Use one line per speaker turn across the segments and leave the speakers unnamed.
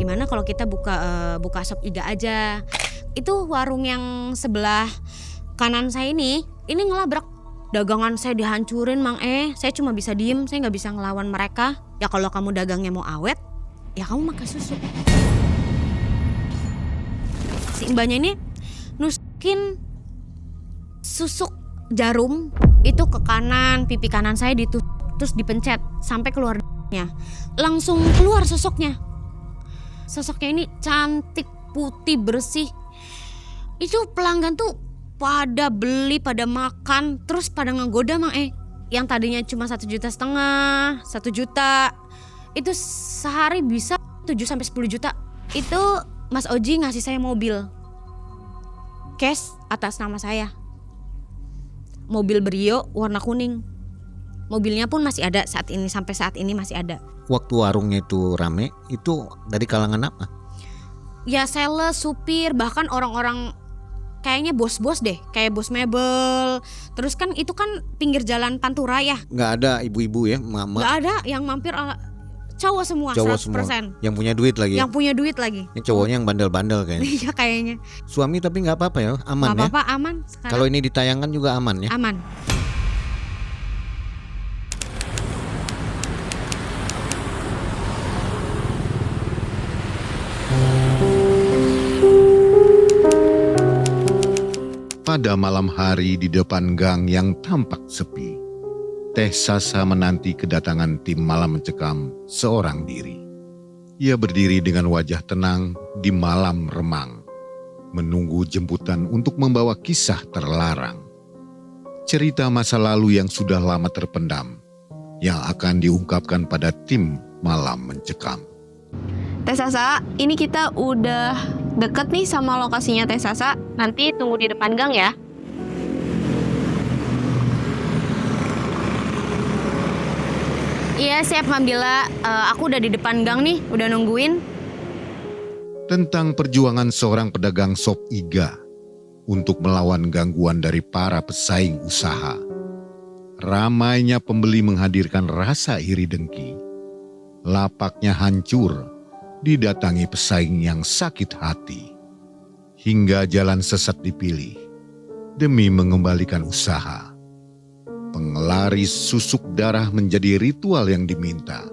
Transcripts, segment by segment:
gimana kalau kita buka sop iga aja. Itu warung yang sebelah kanan saya ini ngelabrak. Dagangan saya dihancurin Mang Saya cuma bisa diem, saya gak bisa ngelawan mereka. Ya kalau kamu dagangnya mau awet, ya kamu makan susu. Si mbaknya ini nusukin susuk jarum itu ke kanan, pipi kanan saya ditusuk, terus dipencet sampai keluar nya. Langsung keluar sosoknya. Sosoknya ini cantik, putih, bersih. Itu pelanggan tuh pada beli, pada makan, terus pada ngegoda Mang Yang tadinya cuma 1,5 juta, 1 juta. Itu sehari bisa 7-10 juta. Itu Mas Oji ngasih saya mobil cash atas nama saya. Mobil Brio warna kuning. Mobilnya pun masih ada saat ini, sampai saat ini masih ada.
Waktu warungnya itu rame, itu dari kalangan apa?
Ya sales, supir, bahkan orang-orang kayaknya bos-bos deh, kayak bos mebel. Terus kan itu kan pinggir jalan Pantura ya.
Nggak ada ibu-ibu ya, mama?
Nggak ada, yang mampir cowok semua,
cowok
100%.
Semua. Yang punya duit lagi.
Yang punya duit lagi.
Ini cowoknya yang bandel-bandel kayaknya.
Iya kayaknya.
Suami tapi nggak apa-apa ya, aman.
Nggak apa-apa, aman.
Kalau ini ditayangkan juga aman ya?
Aman.
Pada malam hari di depan gang yang tampak sepi, Teh Sasa menanti kedatangan tim malam mencekam seorang diri. Ia berdiri dengan wajah tenang di malam remang, menunggu jemputan untuk membawa kisah terlarang. Cerita masa lalu yang sudah lama terpendam, yang akan diungkapkan pada tim malam mencekam.
Teh Sasa, ini kita udah deket nih sama lokasinya Teh Sasa. Nanti tunggu di depan gang ya.
Iya siap Mbak Bila, aku udah di depan gang nih, udah nungguin.
Tentang perjuangan seorang pedagang sop iga untuk melawan gangguan dari para pesaing usaha. Ramainya pembeli menghadirkan rasa iri dengki. Lapaknya hancur, didatangi pesaing yang sakit hati. Hingga jalan sesat dipilih demi mengembalikan usaha. Penglaris susuk darah menjadi ritual yang diminta.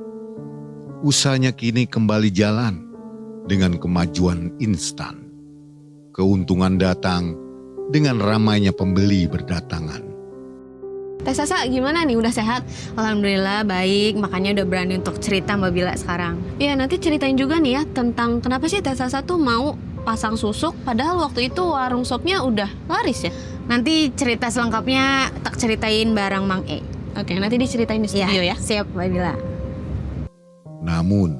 Usahanya kini kembali jalan dengan kemajuan instan. Keuntungan datang dengan ramainya pembeli berdatangan.
Teh Sasa gimana nih, udah sehat?
Alhamdulillah baik, makanya udah berani untuk cerita Mbak Bila sekarang.
Iya, nanti ceritain juga nih ya tentang kenapa sih Teh Sasa tuh mau pasang susuk padahal waktu itu warung sopnya udah laris ya.
Nanti cerita selengkapnya tak ceritain bareng Mang
Oke, nanti diceritain di studio ya.
Siap Mbak Bila.
Namun,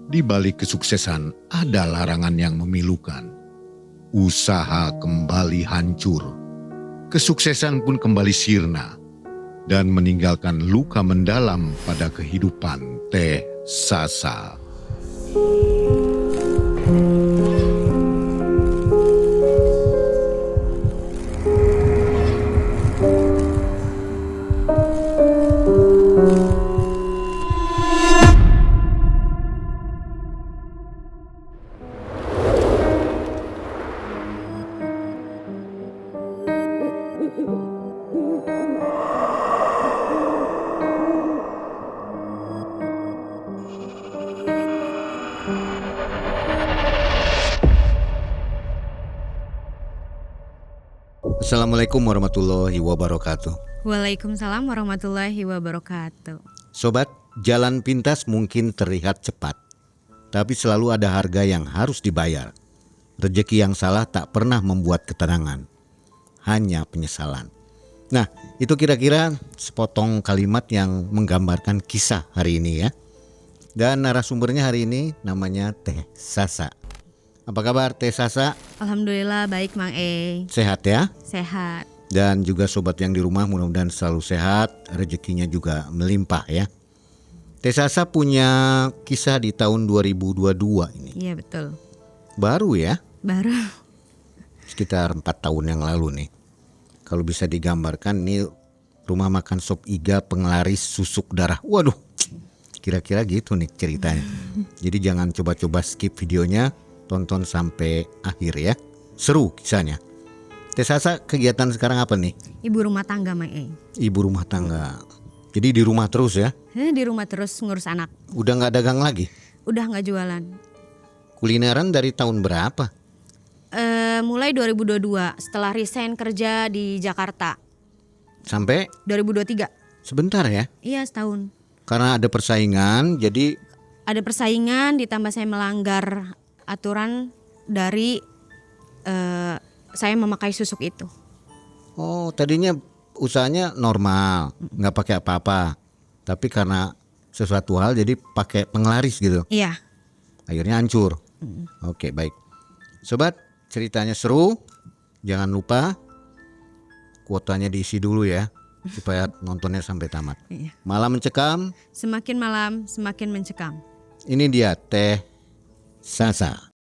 di balik kesuksesan ada larangan yang memilukan. Usaha kembali hancur. Kesuksesan pun kembali sirna dan meninggalkan luka mendalam pada kehidupan Teh Sasa.
Assalamualaikum warahmatullahi wabarakatuh.
Waalaikumsalam warahmatullahi wabarakatuh.
Sobat, jalan pintas mungkin terlihat cepat, tapi selalu ada harga yang harus dibayar. Rezeki yang salah tak pernah membuat ketenangan, hanya penyesalan. Nah, itu kira-kira sepotong kalimat yang menggambarkan kisah hari ini ya. Dan narasumbernya hari ini namanya Teh Sasa. Apa kabar Teh Sasa?
Alhamdulillah baik Mang
Sehat ya?
Sehat.
Dan juga sobat yang di rumah mudah-mudahan selalu sehat, rezekinya juga melimpah ya. Teh Sasa punya kisah di tahun 2022 ini.
Iya betul.
Baru ya?
Baru.
Sekitar 4 tahun yang lalu nih. Kalau bisa digambarkan ini rumah makan sop iga penglaris susuk darah. Waduh, Kira-kira gitu nih ceritanya. Jadi jangan coba-coba skip videonya, tonton sampai akhir ya. Seru kisahnya. Teh Sasa kegiatan sekarang apa nih?
Ibu rumah tangga Mang E.
Ibu rumah tangga. Jadi di rumah terus ya?
Di rumah terus ngurus anak.
Udah nggak dagang lagi?
Udah nggak jualan.
Kulineran dari tahun berapa?
Mulai 2022 setelah resign kerja di Jakarta.
Sampai
2023.
sebentar ya?
Iya, setahun.
Karena ada persaingan jadi
Ada persaingan ditambah saya melanggar aturan dari saya memakai susuk itu.
oh tadinya usahanya normal, nggak pakai apa-apa. Tapi karena sesuatu hal jadi pakai penglaris gitu.
Iya.
Akhirnya hancur. Oke, baik. Sobat, ceritanya seru. Jangan lupa kuotanya diisi dulu ya supaya nontonnya sampai tamat.
Iya.
Malam mencekam,
Semakin malam semakin mencekam.
ini dia Teh Sasa.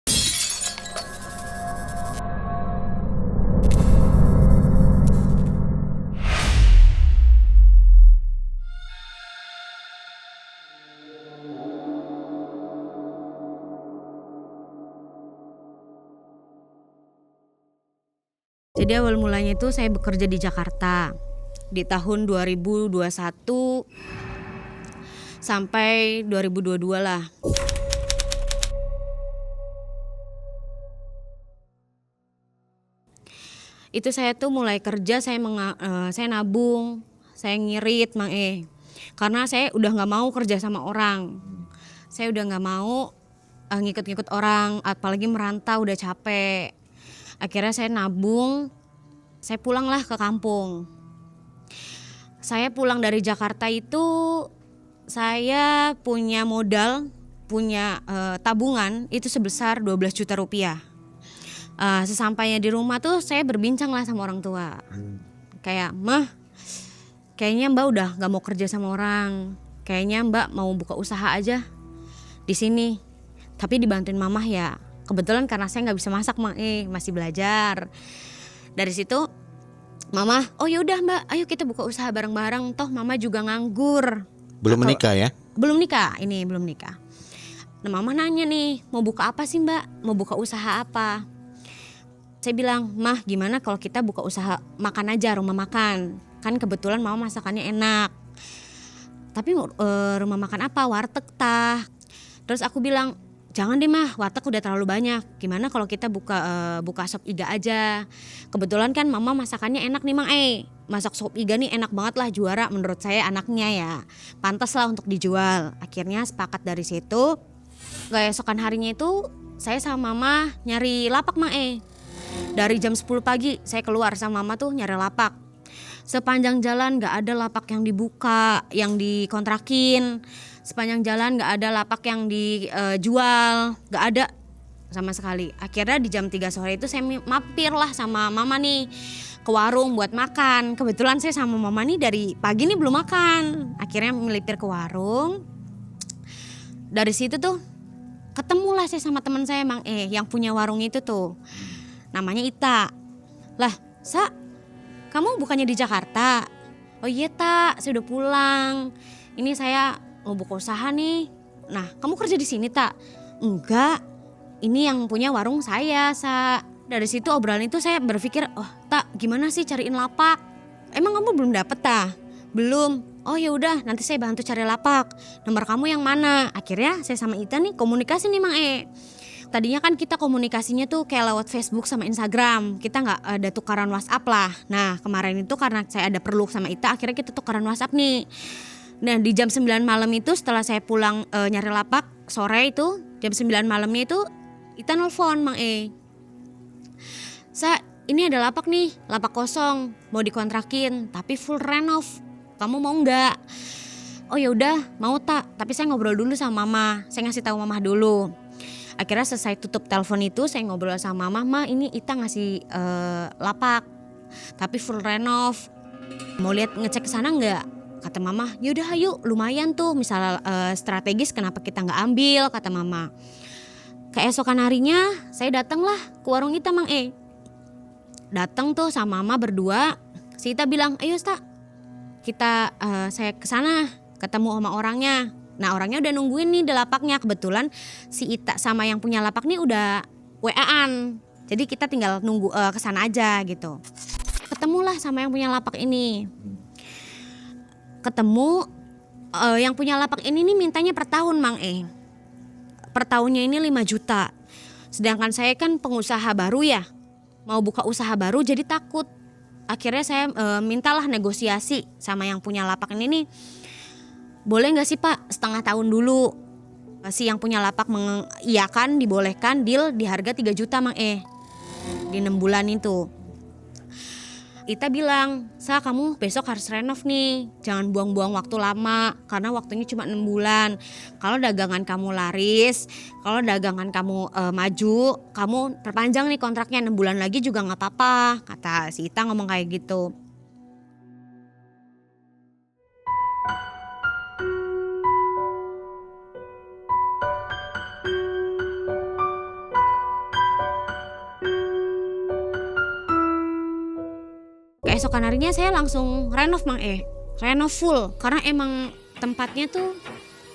Jadi awal mulanya itu saya bekerja di Jakarta di tahun 2021 sampai 2022 lah. Itu saya tuh mulai kerja saya nabung, saya ngirit Mang E. Karena saya udah nggak mau kerja sama orang. Saya udah nggak mau ngikut-ngikut orang, apalagi merantau udah capek. Akhirnya saya nabung, saya pulanglah ke kampung. Saya pulang dari Jakarta itu saya punya modal, punya tabungan itu sebesar 12 juta rupiah. Sesampainya di rumah tuh saya berbincang lah sama orang tua. Kayak, "Mah, kayaknya Mbak udah gak mau kerja sama orang. Kayaknya Mbak mau buka usaha aja di sini. Tapi dibantuin Mamah ya." Kebetulan karena saya gak bisa masak Mang masih belajar. Dari situ Mama, "Oh yaudah Mbak, ayo kita buka usaha bareng-bareng. Toh Mama juga nganggur."
Belum menikah ya?
Belum nikah, ini belum nikah. Nah Mama nanya nih, "Mau buka apa sih Mbak? Mau buka usaha apa?" Saya bilang, "Mah, gimana kalau kita buka usaha makan aja, rumah makan. Kan kebetulan Mama masakannya enak. Tapi rumah makan apa? Warteg tah." Terus aku bilang, "Jangan deh Mah, warteg udah terlalu banyak. Gimana kalau kita buka sop iga aja. Kebetulan kan Mama masakannya enak nih Mang Masak sop iga nih enak banget lah, juara menurut saya anaknya ya. Pantas lah untuk dijual." Akhirnya sepakat dari situ. Keesokan harinya itu saya sama Mama nyari lapak Mang Dari jam 10 pagi saya keluar sama Mama tuh nyari lapak. Sepanjang jalan gak ada lapak yang dibuka, yang dikontrakin. Sepanjang jalan gak ada lapak yang dijual, gak ada sama sekali. Akhirnya di jam 3 sore itu saya mampir lah sama Mama nih ke warung buat makan. Kebetulan saya sama Mama nih dari pagi nih belum makan. Akhirnya melipir ke warung. Dari situ tuh ketemulah saya sama teman saya Mang yang punya warung itu tuh. Namanya Ita. "Lah, Sa, kamu bukannya di Jakarta?" "Oh iya Tak, saya udah pulang. Ini saya mau buka usaha nih." "Nah, kamu kerja di sini Tak?" "Enggak, ini yang punya warung saya Sa." Dari situ obrolan itu saya berpikir, "Oh Tak, gimana sih cariin lapak? Emang kamu belum dapet Ta?" "Belum." "Oh ya udah, nanti saya bantu cari lapak. Nomor kamu yang mana?" Akhirnya saya sama Ita nih komunikasi nih Mang Tadinya kan kita komunikasinya tuh kayak lewat Facebook sama Instagram. Kita gak ada tukaran WhatsApp lah. Nah kemarin itu karena saya ada perlu sama Ita, akhirnya kita tukaran WhatsApp nih. Nah di jam 9 malam itu setelah saya pulang nyari lapak, sore itu jam 9 malamnya itu Ita nelfon Mang "Sa, ini ada lapak nih, lapak kosong, mau dikontrakin tapi full renov. Kamu mau nggak?" "Oh ya udah, mau Tak, tapi saya ngobrol dulu sama Mama. Saya ngasih tahu Mama dulu." Akhirnya selesai tutup telepon itu saya ngobrol sama Mama, "Ini Ita ngasih lapak, tapi full renov. Mau lihat ngecek ke sana nggak?" Kata Mama, "Yaudah ayo, lumayan tuh, misal strategis kenapa kita nggak ambil?" Kata Mama. Keesokan harinya saya datanglah ke warung Ita Mang Datang tuh sama Mama berdua. Si Ita bilang, "Ayo Sta, saya kesana ketemu sama orangnya." Nah orangnya udah nungguin nih di lapaknya. Kebetulan si Ita sama yang punya lapak nih udah WA-an. Jadi kita tinggal nunggu kesana aja gitu. Ketemulah sama yang punya lapak ini. Ketemu yang punya lapak ini nih mintanya per tahun Mang Per tahunnya ini 5 juta. Sedangkan saya kan pengusaha baru ya. Mau buka usaha baru jadi takut. Akhirnya saya mintalah negosiasi sama yang punya lapak ini nih. Boleh gak sih Pak setengah tahun dulu. Si yang punya lapak mengiyakan, dibolehkan deal di harga 3 juta Mang di 6 bulan itu. Ita bilang, Sa kamu besok harus renov nih. Jangan buang-buang waktu lama karena waktunya cuma 6 bulan. Kalau dagangan kamu laris, kalau dagangan kamu maju, kamu perpanjang nih kontraknya 6 bulan lagi juga gak apa-apa. Kata si Ita ngomong kayak gitu. Keesokan harinya saya langsung renov Mang renov full karena emang tempatnya tuh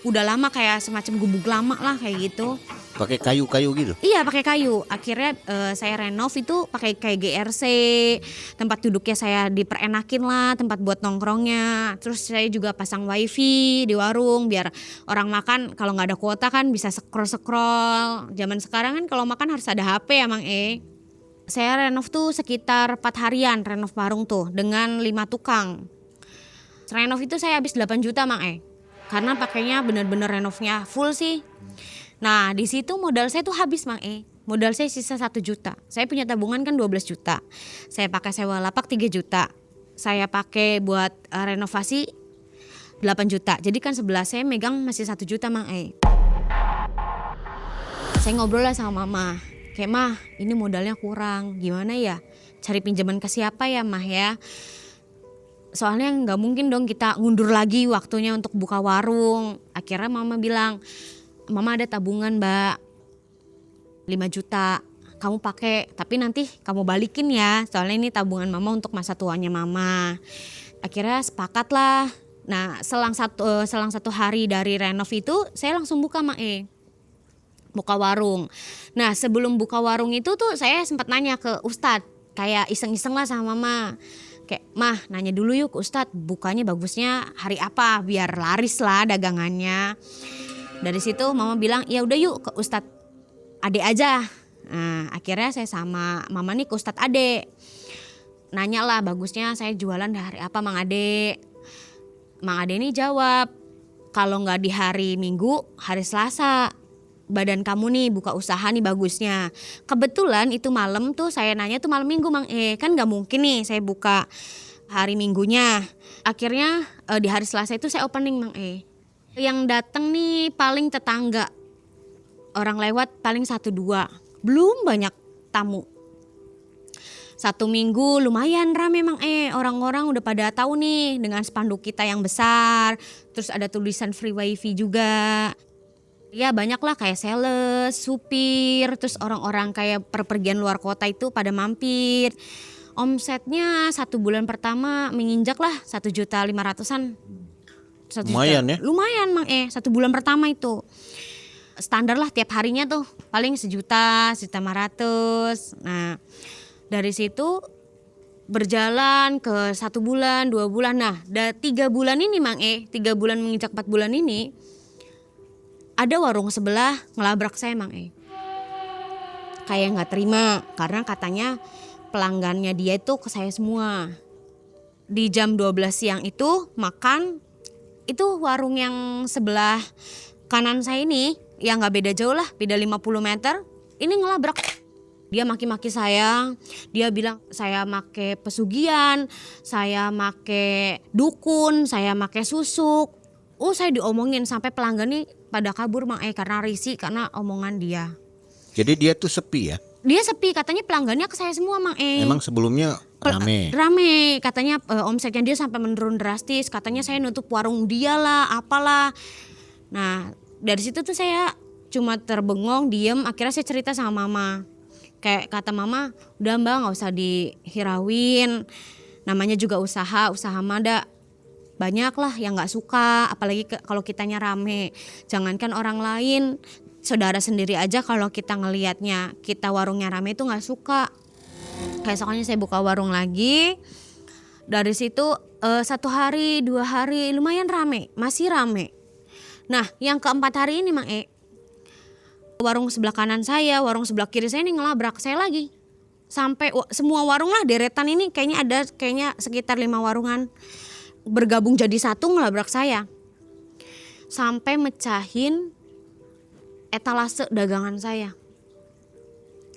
udah lama kayak semacam gubuk lama lah kayak gitu.
Pakai kayu-kayu gitu?
Iya pakai kayu. Akhirnya saya renov itu pakai kayak GRC, tempat duduknya saya diperenakin lah, tempat buat nongkrongnya. Terus saya juga pasang wifi di warung biar orang makan kalau nggak ada kuota kan bisa scroll. Zaman sekarang kan kalau makan harus ada HP ya Mang Saya renov tuh sekitar 4 harian renov warung tuh dengan 5 tukang. Renov itu saya habis 8 juta Mang karena pakainya bener-bener renovnya full sih. Nah di situ modal saya tuh habis Mang modal saya sisa 1 juta. Saya punya tabungan kan 12 juta. Saya pakai sewa lapak 3 juta. Saya pakai buat renovasi 8 juta. Jadi kan sebelah saya megang masih 1 juta Mang Saya ngobrol lah sama mama. Kayak Mah ini modalnya kurang, gimana ya cari pinjaman ke siapa ya Mah ya. Soalnya gak mungkin dong kita ngundur lagi waktunya untuk buka warung. Akhirnya mama bilang, Mama ada tabungan Mbak 5 juta kamu pakai tapi nanti kamu balikin ya. Soalnya ini tabungan mama untuk masa tuanya mama. Akhirnya sepakat lah. Nah selang satu hari dari renov itu saya langsung buka Mah buka warung. Nah sebelum buka warung itu tuh saya sempat nanya ke Ustadz. Kayak iseng-iseng lah sama mama. Kayak Mah nanya dulu yuk ke Ustadz bukanya bagusnya hari apa biar laris lah dagangannya. Dari situ mama bilang ya udah yuk ke Ustadz Ade aja. Nah akhirnya saya sama mama nih ke Ustadz Ade. Nanya lah bagusnya saya jualan di hari apa Mang Ade. Mang Ade nih jawab kalau gak di hari Minggu hari Selasa. Badan kamu nih buka usaha nih bagusnya. Kebetulan itu malam tuh saya nanya tuh malam Minggu Mang kan gak mungkin nih saya buka hari Minggunya. Akhirnya di hari Selasa itu saya opening Mang Yang datang nih paling tetangga. Orang lewat paling 1-2. Belum banyak tamu. 1 minggu lumayan rame Mang orang-orang udah pada tahu nih dengan spanduk kita yang besar. Terus ada tulisan free wifi juga. Ya banyak lah kayak sales, supir, terus orang-orang kayak perpergian luar kota itu pada mampir. Omsetnya 1 bulan pertama menginjak lah 1.500.000-an.
Lumayan ya?
Lumayan Mang 1 bulan pertama itu. Standar lah tiap harinya tuh paling 1 juta, 1.500.000. Nah dari situ berjalan ke 1 bulan, 2 bulan. Nah 3 bulan ini Mang 3 bulan menginjak 4 bulan ini. Ada warung sebelah ngelabrak saya Mang Kayak gak terima karena katanya pelanggannya dia itu ke saya semua. Di jam 12 siang itu makan. Itu warung yang sebelah kanan saya ini yang gak beda jauh lah, beda 50 meter. Ini ngelabrak. Dia maki-maki saya. Dia bilang saya make pesugihan, saya make dukun, saya make susuk. Saya diomongin sampai pelanggan nih pada kabur Mang karena risih karena omongan dia.
Jadi dia tuh sepi ya?
Dia sepi katanya pelanggannya ke saya semua Mang
Emang sebelumnya rame?
Rame katanya omsetnya dia sampai menurun drastis. Katanya saya nutup warung dia lah apalah. Nah dari situ tuh saya cuma terbengong diem. Akhirnya saya cerita sama mama. Kayak kata mama udah Mbak gak usah dihirauin. Namanya juga usaha mada banyak lah yang nggak suka, apalagi kalau kitanya rame. Jangankan orang lain, saudara sendiri aja kalau kita ngelihatnya kita warungnya rame itu nggak suka. Keesokannya saya buka warung lagi. Dari situ 1 hari 2 hari lumayan rame, masih rame. Nah yang keempat hari ini Mang warung sebelah kanan saya, warung sebelah kiri saya ini ngelabrak saya lagi. Sampai semua warung lah deretan ini kayaknya sekitar 5 warungan bergabung jadi satu ngelabrak saya. Sampai mecahin etalase dagangan saya.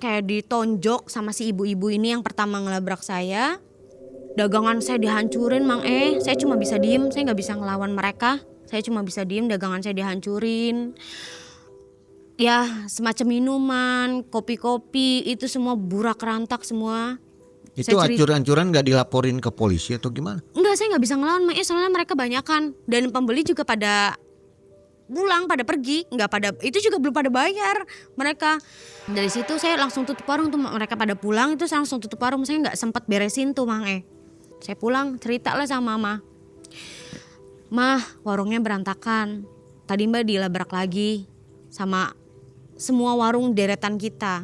Kayak ditonjok sama si ibu-ibu ini yang pertama ngelabrak saya. Dagangan saya dihancurin Mang saya cuma bisa diem, saya gak bisa ngelawan mereka. Saya cuma bisa diem, dagangan saya dihancurin. Ya semacam minuman, kopi-kopi itu semua burak rantak semua.
Itu
Saya
hancur-hancuran gak dilaporin ke polisi atau gimana?
Enggak, saya nggak bisa ngelawan Mak soalnya mereka banyakan dan pembeli juga pada pulang, pada pergi, nggak pada itu juga belum pada bayar mereka. Dari situ saya langsung tutup warung tuh, mereka pada pulang itu saya langsung tutup warung, saya nggak sempat beresin tuh Mang Saya pulang cerita lah sama Mama. Mah, warungnya berantakan. Tadi Mbak dilabrak lagi sama semua warung deretan kita.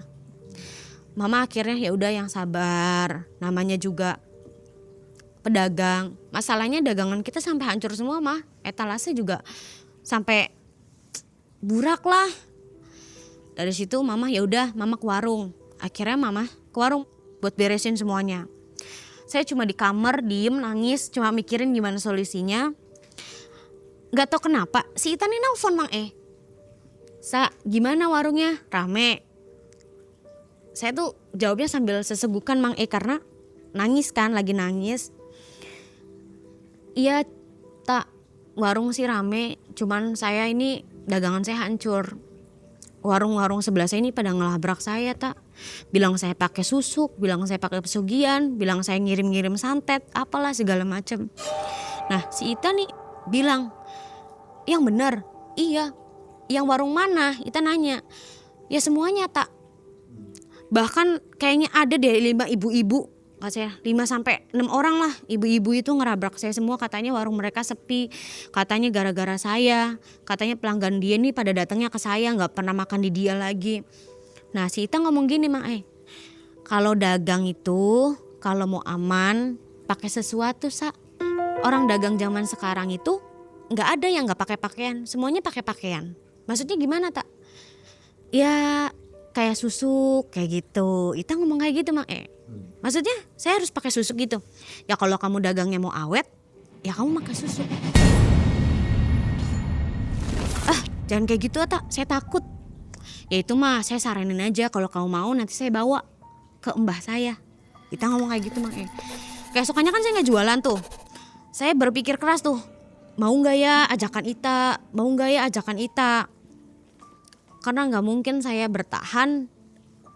Mama akhirnya ya udah yang sabar. Namanya juga pedagang. Masalahnya dagangan kita sampai hancur semua Mah. Etalase juga sampai burak lah. Dari situ Mama ya udah Mama ke warung. Akhirnya Mama ke warung buat beresin semuanya. Saya cuma di kamar diem nangis, cuma mikirin gimana solusinya. Gak tau kenapa si Ita nih nelfon Mang Sa, gimana warungnya? Rame. Saya tuh jawabnya sambil sesegukan Mang karena nangis kan, lagi nangis. Iya tak, warung sih rame, cuman saya ini dagangan saya hancur. Warung-warung sebelah saya ini pada ngelabrak saya tak. Bilang saya pakai susuk, bilang saya pakai pesugihan, bilang saya ngirim-ngirim santet, apalah segala macem. Nah si Ita nih bilang, yang benar, iya. Yang warung mana? Ita nanya. Ya semuanya tak. Bahkan kayaknya ada deh 5 ibu-ibu. Saya 5-6 orang lah. Ibu-ibu itu ngerabrak saya semua. Katanya warung mereka sepi. Katanya gara-gara saya. Katanya pelanggan dia nih pada datangnya ke saya. Gak pernah makan di dia lagi. Nah si Ita ngomong gini Mang kalau dagang itu kalau mau aman pakai sesuatu Sa. Orang dagang zaman sekarang itu gak ada yang gak pakai pakaian. Semuanya pakai pakaian. Maksudnya gimana tak? Ya kayak susuk kayak gitu. Ita ngomong kayak gitu Mang Maksudnya saya harus pakai susuk gitu. Ya kalau kamu dagangnya mau awet, ya kamu pakai susuk. Jangan kayak gitu tak, saya takut. Ya itu mah saya saranin aja kalau kamu mau nanti saya bawa ke mbah saya. Ita ngomong kayak gitu Mang Keesokannya kan saya gak jualan tuh. Saya berpikir keras tuh. Mau gak ya ajakan Ita? Mau gak ya ajakan Ita? Karena gak mungkin saya bertahan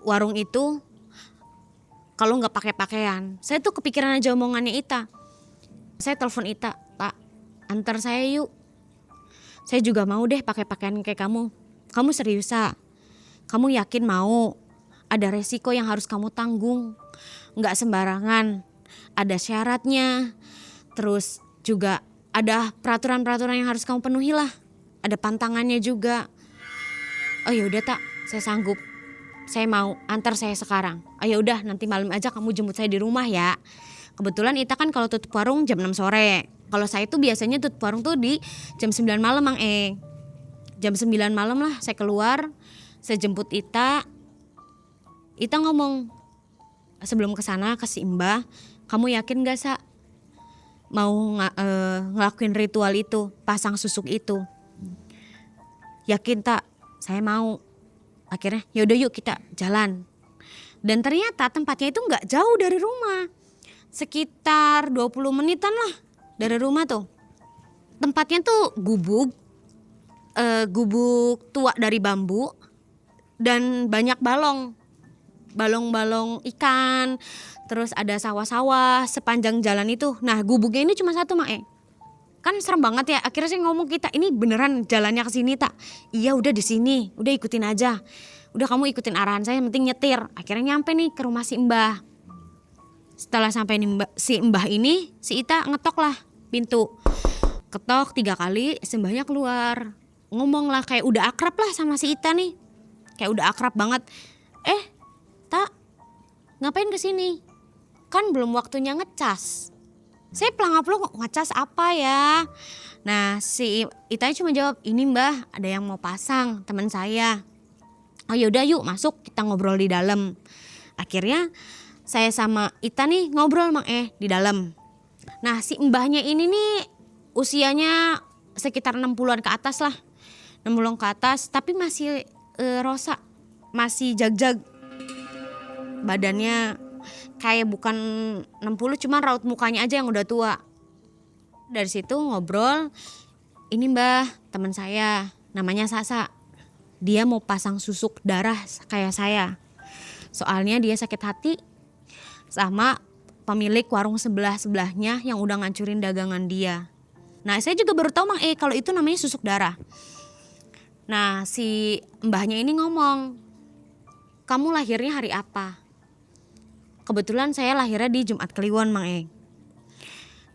warung itu kalau gak pakai pakaian. Saya tuh kepikiran aja omongannya Ita. Saya telepon Ita, Pak antar saya yuk. Saya juga mau deh pakai pakaian kayak kamu. Kamu serius ah? Kamu yakin mau? Ada resiko yang harus kamu tanggung. Gak sembarangan. Ada syaratnya. Terus juga ada peraturan-peraturan yang harus kamu penuhi lah. Ada pantangannya juga. Oh ya udah tak, saya sanggup. Saya mau, antar saya sekarang. Oh ya udah nanti malam aja kamu jemput saya di rumah ya. Kebetulan Ita kan kalau tutup warung jam 6 sore. Kalau saya tuh biasanya tutup warung tuh di jam 9 malam Mang Jam 9 malam lah saya keluar. Saya jemput Ita. Ita ngomong sebelum kesana ke si Mbah, kamu yakin gak Sa? Mau ngelakuin ritual itu, pasang susuk itu? Yakin tak? Saya mau. Akhirnya yaudah yuk kita jalan. Dan ternyata tempatnya itu gak jauh dari rumah. Sekitar 20 menitan lah dari rumah tuh. Tempatnya tuh gubuk tua dari bambu. Dan banyak balong-balong ikan. Terus ada sawah-sawah sepanjang jalan itu. Nah gubuknya ini cuma satu Mak Kan serem banget ya. Akhirnya saya ngomong kita ini beneran jalannya ke sini tak? Iya udah di sini. Udah ikutin aja. Udah kamu ikutin arahan saya, yang penting nyetir. Akhirnya nyampe nih ke rumah si Mbah. Setelah sampai si Mbah ini, si Ita ngetok lah pintu. Ketok 3 kali, simbahnya keluar. Ngomong lah kayak udah akrab lah sama si Ita nih. Kayak udah akrab banget. Tak, ngapain kesini? Kan belum waktunya ngecas. Saya pelangap-pelong ngecas apa ya? Nah si Ita cuma jawab, ini mbah ada yang mau pasang teman saya. Oh yaudah yuk masuk kita ngobrol di dalam. Akhirnya saya sama Ita nih ngobrol di dalam. Nah si mbahnya ini nih usianya sekitar 60-an ke atas lah. 60 ke atas tapi masih rosa. Masih jag-jag. Badannya kayak bukan 60 cuman raut mukanya aja yang udah tua. Dari situ ngobrol, ini mbah teman saya namanya Sasa. Dia mau pasang susuk darah kayak saya. Soalnya dia sakit hati sama pemilik warung sebelahnya yang udah ngancurin dagangan dia. Nah saya juga baru tahu kalau itu namanya susuk darah. Nah si mbahnya ini ngomong, kamu lahirnya hari apa? Kebetulan saya lahirnya di Jumat Kliwon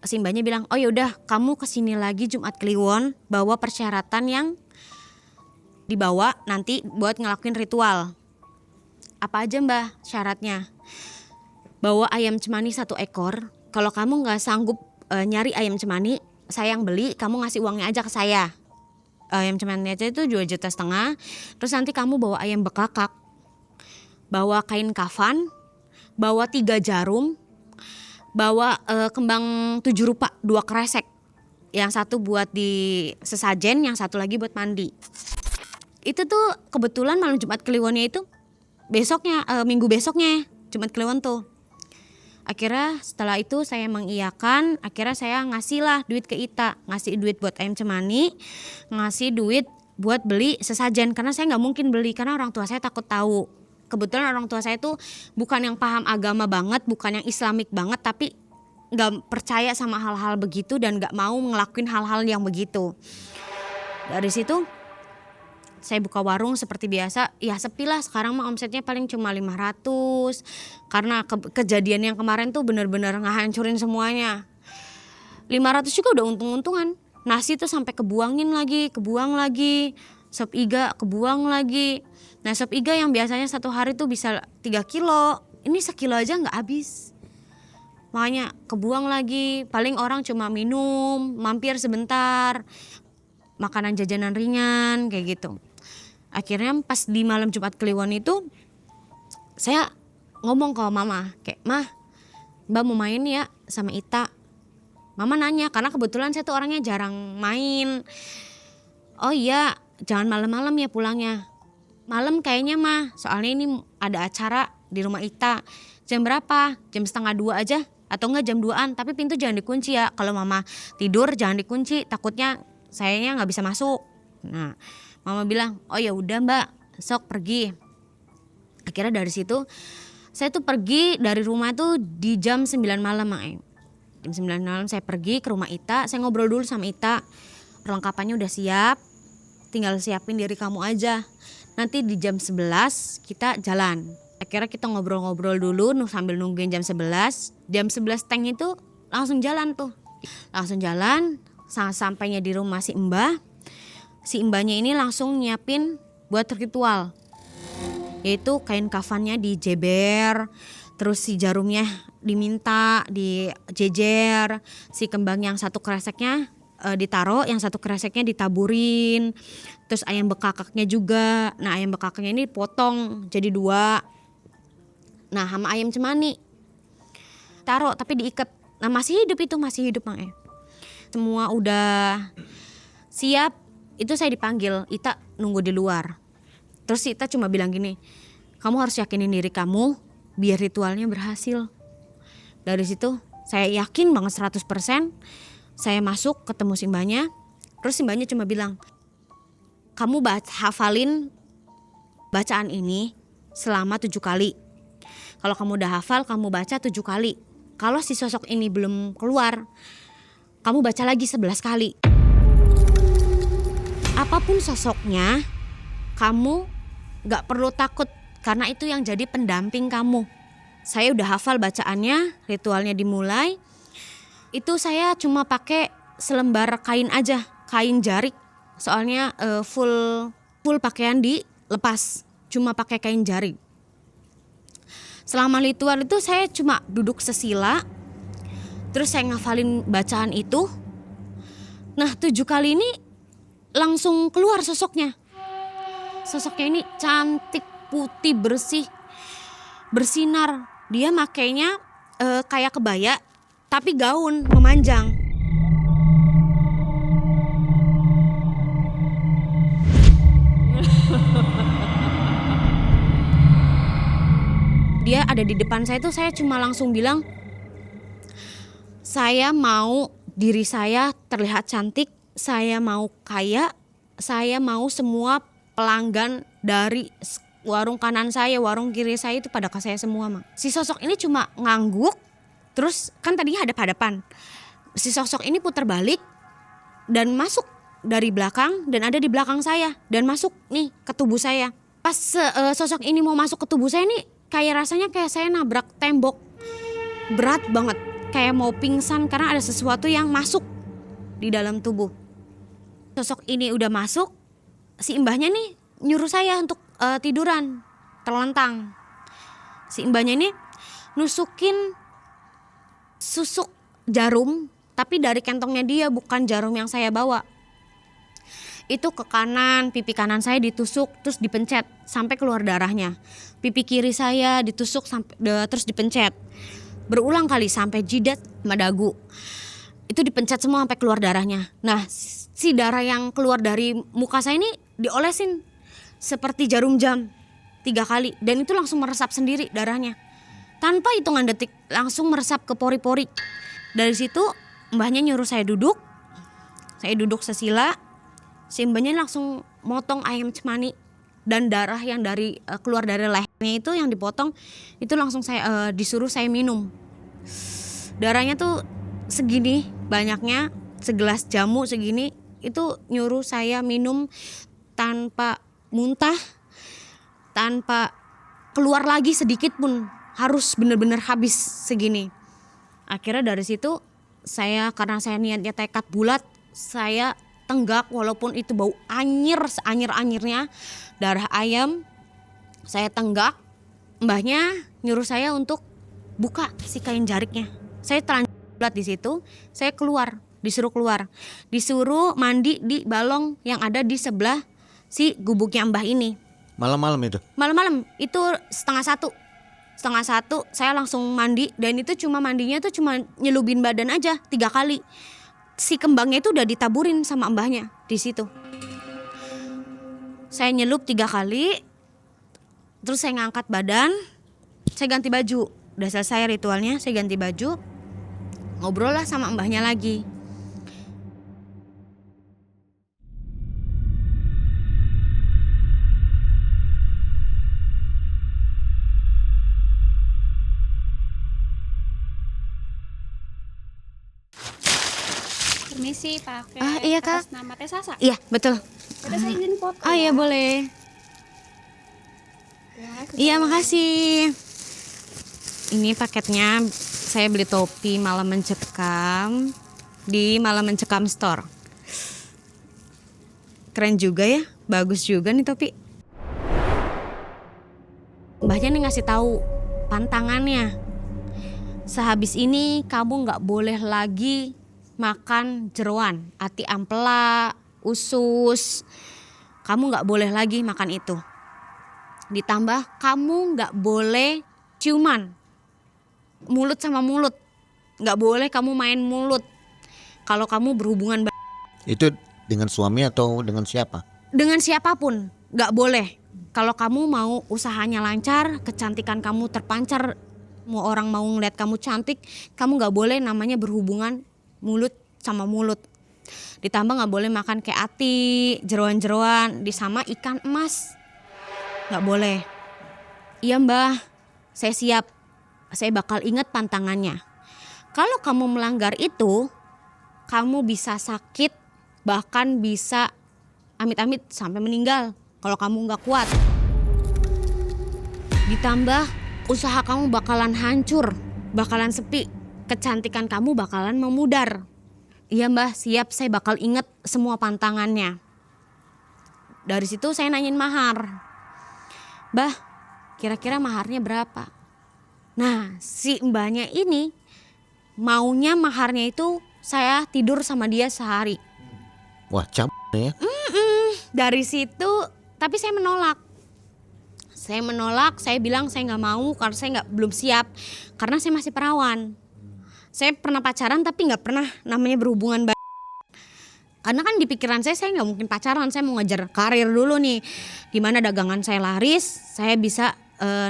Si mbahnya bilang, oh yaudah kamu kesini lagi Jumat Kliwon bawa persyaratan yang dibawa nanti buat ngelakuin ritual. Apa aja mbah syaratnya? Bawa ayam cemani 1 ekor. Kalau kamu gak sanggup nyari ayam cemani, saya yang beli, kamu ngasih uangnya aja ke saya. Ayam cemani aja itu 2,5 juta. Terus nanti kamu bawa ayam bekakak, bawa kain kafan, bawa 3 jarum, bawa kembang 7 rupa 2 kresek. Yang satu buat di sesajen, yang satu lagi buat mandi. Itu tuh kebetulan malam Jumat Kliwonnya itu besoknya, minggu besoknya Jumat Kliwon tuh. Akhirnya setelah itu saya mengiyakan, akhirnya saya ngasih lah duit ke Ita. Ngasih duit buat ayam cemani, ngasih duit buat beli sesajen. Karena saya gak mungkin beli, karena orang tua saya takut tahu. Kebetulan orang tua saya tuh bukan yang paham agama banget, bukan yang islamik banget, tapi gak percaya sama hal-hal begitu dan gak mau ngelakuin hal-hal yang begitu. Dari situ saya buka warung seperti biasa, ya sepi lah. Sekarang mah omsetnya paling cuma 500. Karena kejadian yang kemarin tuh benar-benar ngehancurin semuanya. 500 juga udah untung-untungan. Nasi tuh sampai kebuang lagi. Sop iga kebuang lagi. Nah sop iga yang biasanya 1 hari tuh bisa 3 kilo, ini 1 kilo aja gak habis. Makanya kebuang lagi, paling orang cuma minum, mampir sebentar, makanan jajanan ringan kayak gitu. Akhirnya pas di malam Jumat Kliwon itu saya ngomong ke mama kayak, mah mbak mau main ya sama Ita. Mama nanya karena kebetulan saya tuh orangnya jarang main. Oh iya jangan malam-malam ya pulangnya. Malam kayaknya mah, soalnya ini ada acara di rumah Ita. Jam berapa? Jam 1:30 aja atau enggak jam 2-an, tapi pintu jangan dikunci ya. Kalau mama tidur jangan dikunci, takutnya sayanya nggak bisa masuk. Nah mama bilang, oh ya udah mbak, sok pergi. Akhirnya dari situ saya tuh pergi dari rumah tuh di jam 9 malam Jam 9 malam saya pergi ke rumah Ita, saya ngobrol dulu sama Ita. Perlengkapannya udah siap, tinggal siapin diri kamu aja. Nanti di jam 11 kita jalan. Akhirnya kita ngobrol-ngobrol dulu sambil nungguin jam 11. Jam 11 teng itu langsung jalan tuh. Langsung jalan, sampainya di rumah si mbah. Si mbahnya ini langsung nyiapin buat ritual. Yaitu kain kafannya dijeber, terus si jarumnya diminta dijejer, si kembang yang 1 kreseknya ditaruh, yang 1 kreseknya ditaburin, terus ayam bekakaknya juga. Nah ayam bekakaknya ini dipotong jadi 2. Nah sama ayam cemani taruh tapi diikat. Nah masih hidup Semua udah siap, itu saya dipanggil, Ita nunggu di luar. Terus Ita cuma bilang gini, kamu harus yakinin diri kamu biar ritualnya berhasil. Dari situ saya yakin banget 100%. Saya masuk ketemu simbahnya. Terus simbahnya cuma bilang, kamu hafalin bacaan ini selama 7 kali. Kalau kamu udah hafal, kamu baca 7 kali. Kalau si sosok ini belum keluar, kamu baca lagi 11 kali. Apapun sosoknya, kamu gak perlu takut karena itu yang jadi pendamping kamu. Saya udah hafal bacaannya, ritualnya dimulai. Itu saya cuma pakai selembar kain aja, kain jarik. Soalnya full pakaian dilepas, cuma pakai kain jarik. Selama ritual itu saya cuma duduk sesila, terus saya ngafalin bacaan itu. Nah 7 kali ini langsung keluar sosoknya. Sosoknya ini cantik, putih, bersih, bersinar. Dia makainya kayak kebaya, tapi gaun memanjang. Dia ada di depan saya tuh, saya cuma langsung bilang, saya mau diri saya terlihat cantik, saya mau kaya, saya mau semua pelanggan dari warung kanan saya, warung kiri saya itu pada ke saya semua, Mak. Si sosok ini cuma ngangguk, terus kan tadinya hadap-hadapan. Si sosok ini putar balik dan masuk dari belakang dan ada di belakang saya dan masuk nih ke tubuh saya. Pas sosok ini mau masuk ke tubuh saya nih, kayak rasanya kayak saya nabrak tembok. Berat banget, kayak mau pingsan karena ada sesuatu yang masuk di dalam tubuh. Sosok ini udah masuk, si mbahnya nih nyuruh saya untuk tiduran, terlentang. Si mbahnya ini nusukin susuk jarum, tapi dari kantongnya dia, bukan jarum yang saya bawa. Itu ke kanan, pipi kanan saya ditusuk terus dipencet sampai keluar darahnya. Pipi kiri saya ditusuk sampai terus dipencet. Berulang kali sampai jidat sama dagu. Itu dipencet semua sampai keluar darahnya. Nah, si darah yang keluar dari muka saya ini diolesin seperti jarum jam 3 kali dan itu langsung meresap sendiri darahnya. Tanpa hitungan detik langsung meresap ke pori-pori. Dari situ mbahnya nyuruh saya duduk. Saya duduk sesila. Si mbahnya langsung motong ayam cemani dan darah yang keluar dari lehernya itu yang dipotong itu langsung saya disuruh saya minum. Darahnya tuh segini banyaknya, segelas jamu segini, itu nyuruh saya minum tanpa muntah, tanpa keluar lagi sedikit pun, harus benar-benar habis segini. Akhirnya dari situ saya, karena saya niatnya tekad bulat, saya tenggak walaupun itu bau anyir seanyir-anyirnya darah ayam. Saya tenggak, mbahnya nyuruh saya untuk buka si kain jariknya. Saya telanjang bulat di situ, saya keluar, disuruh keluar, disuruh mandi di balong yang ada di sebelah si gubuknya mbah ini.
Malam-malam itu?
Malam-malam, itu setengah satu saya langsung mandi dan itu cuma mandinya tuh cuma nyelubin badan aja 3 kali. Si kembangnya itu udah ditaburin sama mbahnya di situ. Saya nyelup 3 kali, terus saya ngangkat badan, saya ganti baju. Udah selesai ritualnya, saya ganti baju, ngobrol lah sama mbahnya lagi.
Permisi, pakai
Iya, Kak.
atas nama Teh Sasa.
Iya betul.
Udah saya izin foto.
Oh iya boleh. Iya makasih. Ini paketnya saya beli topi Malam Mencekam di Malam Mencekam Store. Keren juga ya, bagus juga nih topi. Mbahnya nih ngasih tahu pantangannya. Sehabis ini kamu nggak boleh lagi makan jeroan, ati ampela, usus. Kamu nggak boleh lagi makan itu. Ditambah kamu nggak boleh ciuman, mulut sama mulut. Nggak boleh kamu main mulut. Kalau kamu berhubungan
Itu dengan suami atau dengan siapa?
dengan siapapun nggak boleh. Kalau kamu mau usahanya lancar, kecantikan kamu terpancar, mau orang mau ngeliat kamu cantik, kamu nggak boleh namanya berhubungan mulut sama mulut. Ditambah nggak boleh makan kayak ati, jeroan-jeroan, sama ikan emas, nggak boleh. Iya mbah, saya siap. Saya bakal ingat pantangannya. Kalau kamu melanggar itu, kamu bisa sakit, bahkan bisa amit-amit sampai meninggal kalau kamu nggak kuat. Ditambah usaha kamu bakalan hancur, bakalan sepi, kecantikan kamu bakalan memudar. Iya mbah, siap, saya bakal inget semua pantangannya. Dari situ saya nanyain mahar. Mbah, kira-kira maharnya berapa? Nah, si mbahnya ini maunya maharnya itu saya tidur sama dia sehari.
Wah, ya.
Dari situ, tapi saya menolak. Saya bilang saya nggak mau karena saya belum siap, karena saya masih perawan. Saya pernah pacaran tapi nggak pernah namanya berhubungan karena kan di pikiran saya nggak mungkin pacaran, saya mau ngejar karir dulu nih. Gimana dagangan saya laris, saya bisa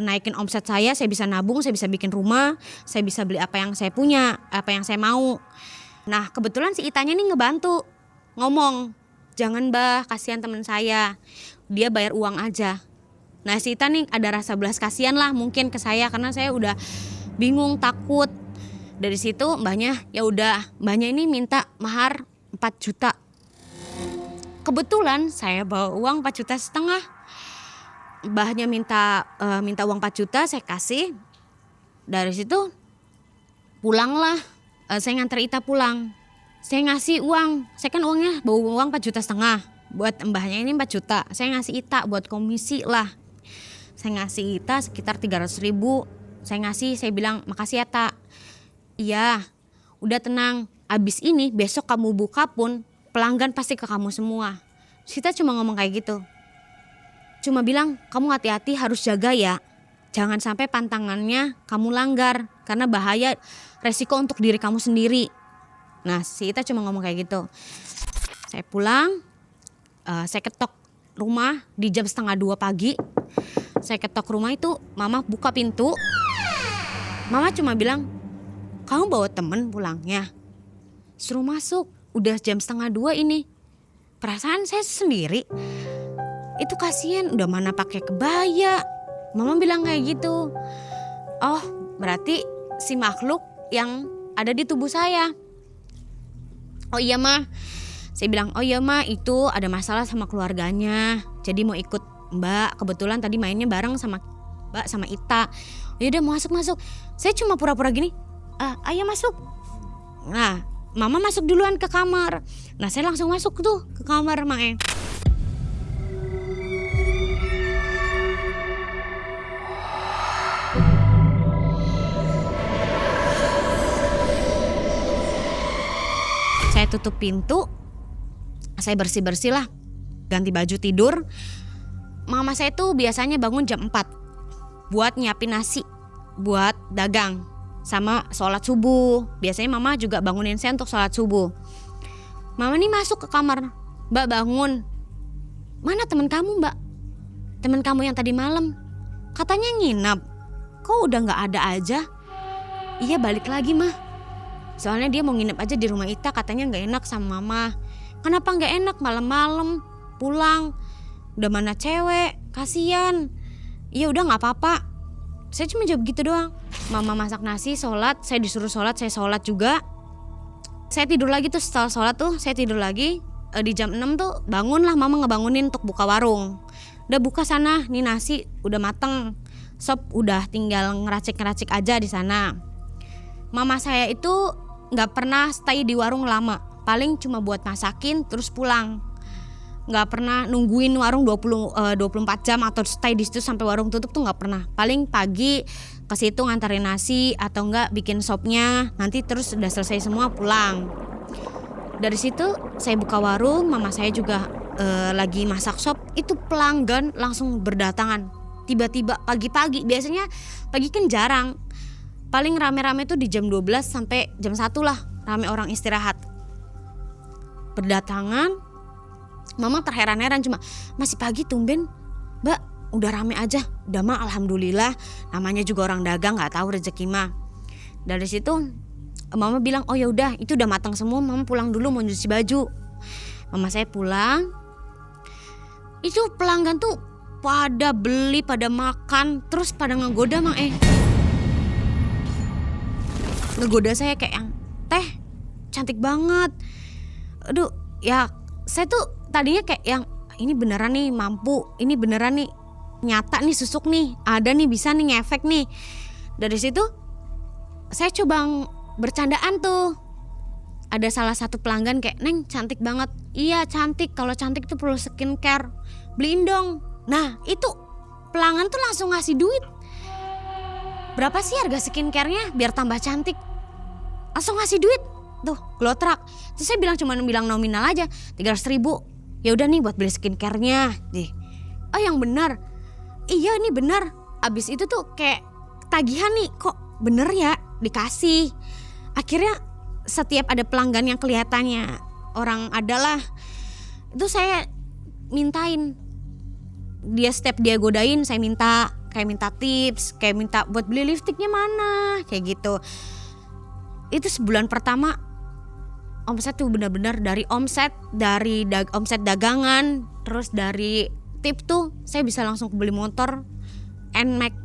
naikin omset saya bisa nabung, saya bisa bikin rumah, saya bisa beli apa yang saya punya, apa yang saya mau. Nah kebetulan si Itanya nih ngebantu, ngomong, jangan Mbah, kasihan teman saya, dia bayar uang aja. Nah si Ita nih ada rasa belas kasihan lah mungkin ke saya karena saya udah bingung, takut. Dari situ mbahnya mbahnya ini minta mahar 4 juta. Kebetulan saya bawa uang 4,5 juta. Mbahnya minta uang 4 juta, saya kasih. Dari situ pulanglah, saya nganter Ita pulang. Saya ngasih uang, saya kan uangnya bawa uang 4,5 juta. Buat mbahnya ini 4 juta, saya ngasih Ita buat komisi lah. Saya ngasih Ita sekitar 300.000. Saya bilang makasih ya Tak. Iya, udah tenang. Abis ini besok kamu buka pun pelanggan pasti ke kamu semua. Sita cuma ngomong kayak gitu. Cuma bilang kamu hati-hati, harus jaga ya. Jangan sampai pantangannya kamu langgar karena bahaya, resiko untuk diri kamu sendiri. Nah Sita cuma ngomong kayak gitu. Saya pulang, saya ketok rumah di jam 1:30 pagi. Saya ketok rumah itu, mama buka pintu. Mama cuma bilang, kamu bawa temen pulangnya? Suruh masuk, udah jam 1:30 ini. Perasaan saya sendiri, itu kasihan udah mana pakai kebaya. Mama bilang kayak gitu. Oh berarti si makhluk yang ada di tubuh saya. Oh iya Ma, saya bilang oh iya Ma, itu ada masalah sama keluarganya, jadi mau ikut Mbak. Kebetulan tadi mainnya bareng sama Mbak sama Ita. Oh yaudah masuk. Saya cuma pura-pura gini, ayo masuk. Nah mama masuk duluan ke kamar. Nah saya langsung masuk tuh ke kamar Mae. Saya tutup pintu, saya bersih-bersih lah, ganti baju tidur. Mama saya tuh biasanya bangun jam 4 buat nyiapin nasi, buat dagang, sama sholat subuh. Biasanya mama juga bangunin saya untuk sholat subuh. Mama nih masuk ke kamar, Mbak bangun. Mana teman kamu Mbak? Teman kamu yang tadi malam, katanya nginap, kok udah gak ada aja? Iya balik lagi mah. Soalnya dia mau nginep aja di rumah Ita, katanya gak enak sama mama. Kenapa gak enak malam-malam pulang? Udah mana cewek, kasian. Iya udah gak apa-apa. Saya cuma jawab gitu doang. Mama masak nasi, sholat, saya disuruh sholat, saya sholat juga. Saya tidur lagi tuh, setelah sholat tuh saya tidur lagi. Di jam 6 tuh bangunlah mama ngebangunin untuk buka warung. Udah buka sana, nih nasi udah mateng, sop udah tinggal ngeracik-ngeracik aja di sana. Mama saya itu gak pernah stay di warung lama, paling cuma buat masakin terus pulang. Gak pernah nungguin warung 24 jam atau stay di situ sampai warung tutup tuh gak pernah. Paling pagi ke situ nganterin nasi atau enggak bikin sopnya, nanti terus udah selesai semua pulang. Dari situ saya buka warung, mama saya juga lagi masak sop, itu pelanggan langsung berdatangan. Tiba-tiba pagi-pagi, biasanya pagi kan jarang. Paling rame-rame tuh di jam 12 sampai jam 1 lah, rame orang istirahat. Berdatangan, mama terheran-heran, cuma masih pagi tumben Mbak udah rame aja. Udah mah alhamdulillah, namanya juga orang dagang gak tahu rezeki mah. Dari situ mama bilang oh ya udah itu udah matang semua, mama pulang dulu mau nyuci baju. Mama saya pulang, itu pelanggan tuh pada beli, pada makan, terus pada ngegoda Mang ngegoda saya kayak yang teh cantik banget. Aduh ya saya tuh tadinya kayak yang ini beneran nih mampu, ini beneran nih nyata nih susuk nih, ada nih bisa nih ngefek nih. Dari situ saya coba bercandaan tuh, ada salah satu pelanggan kayak, "Neng cantik banget." Iya cantik, kalau cantik tuh perlu skincare, beliin dong. Nah itu pelanggan tuh langsung ngasih duit. Berapa sih harga skincare-nya biar tambah cantik? Langsung ngasih duit. Tuh glotrak. Terus saya bilang nominal aja 300.000. Ya udah nih buat beli skincare-nya. Oh yang benar. Iya ini benar. Abis itu tuh kayak tagihan nih, kok bener ya dikasih. Akhirnya setiap ada pelanggan yang kelihatannya orang adalah, itu saya mintain. Dia step dia godain, saya minta, kayak minta tips, kayak minta buat beli lipstiknya mana, kayak gitu. Itu sebulan pertama omset tuh benar-benar dari omset dagangan, terus dari tip tuh saya bisa langsung beli motor NMAX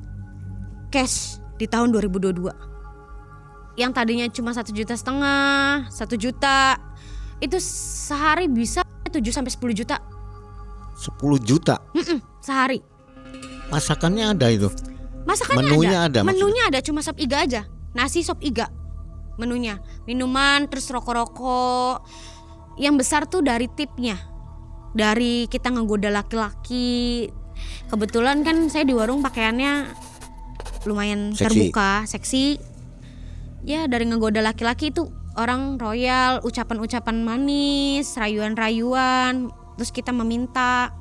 cash di tahun 2022. Yang tadinya cuma 1,5 juta, 1 juta, itu sehari bisa 7 sampai 10 juta.
10 juta?
Sehari.
Masakannya ada itu?
Masakannya
Menunya ada
Menunya ada, cuma sop iga aja. Nasi sop iga menunya. Minuman, terus rokok-rokok. Yang besar tuh dari tipnya. Dari kita ngegoda laki-laki. Kebetulan kan saya di warung pakaiannya lumayan
Seksi.
terbuka, seksi. Ya dari ngegoda laki-laki itu orang royal, ucapan-ucapan manis, rayuan-rayuan, terus kita meminta.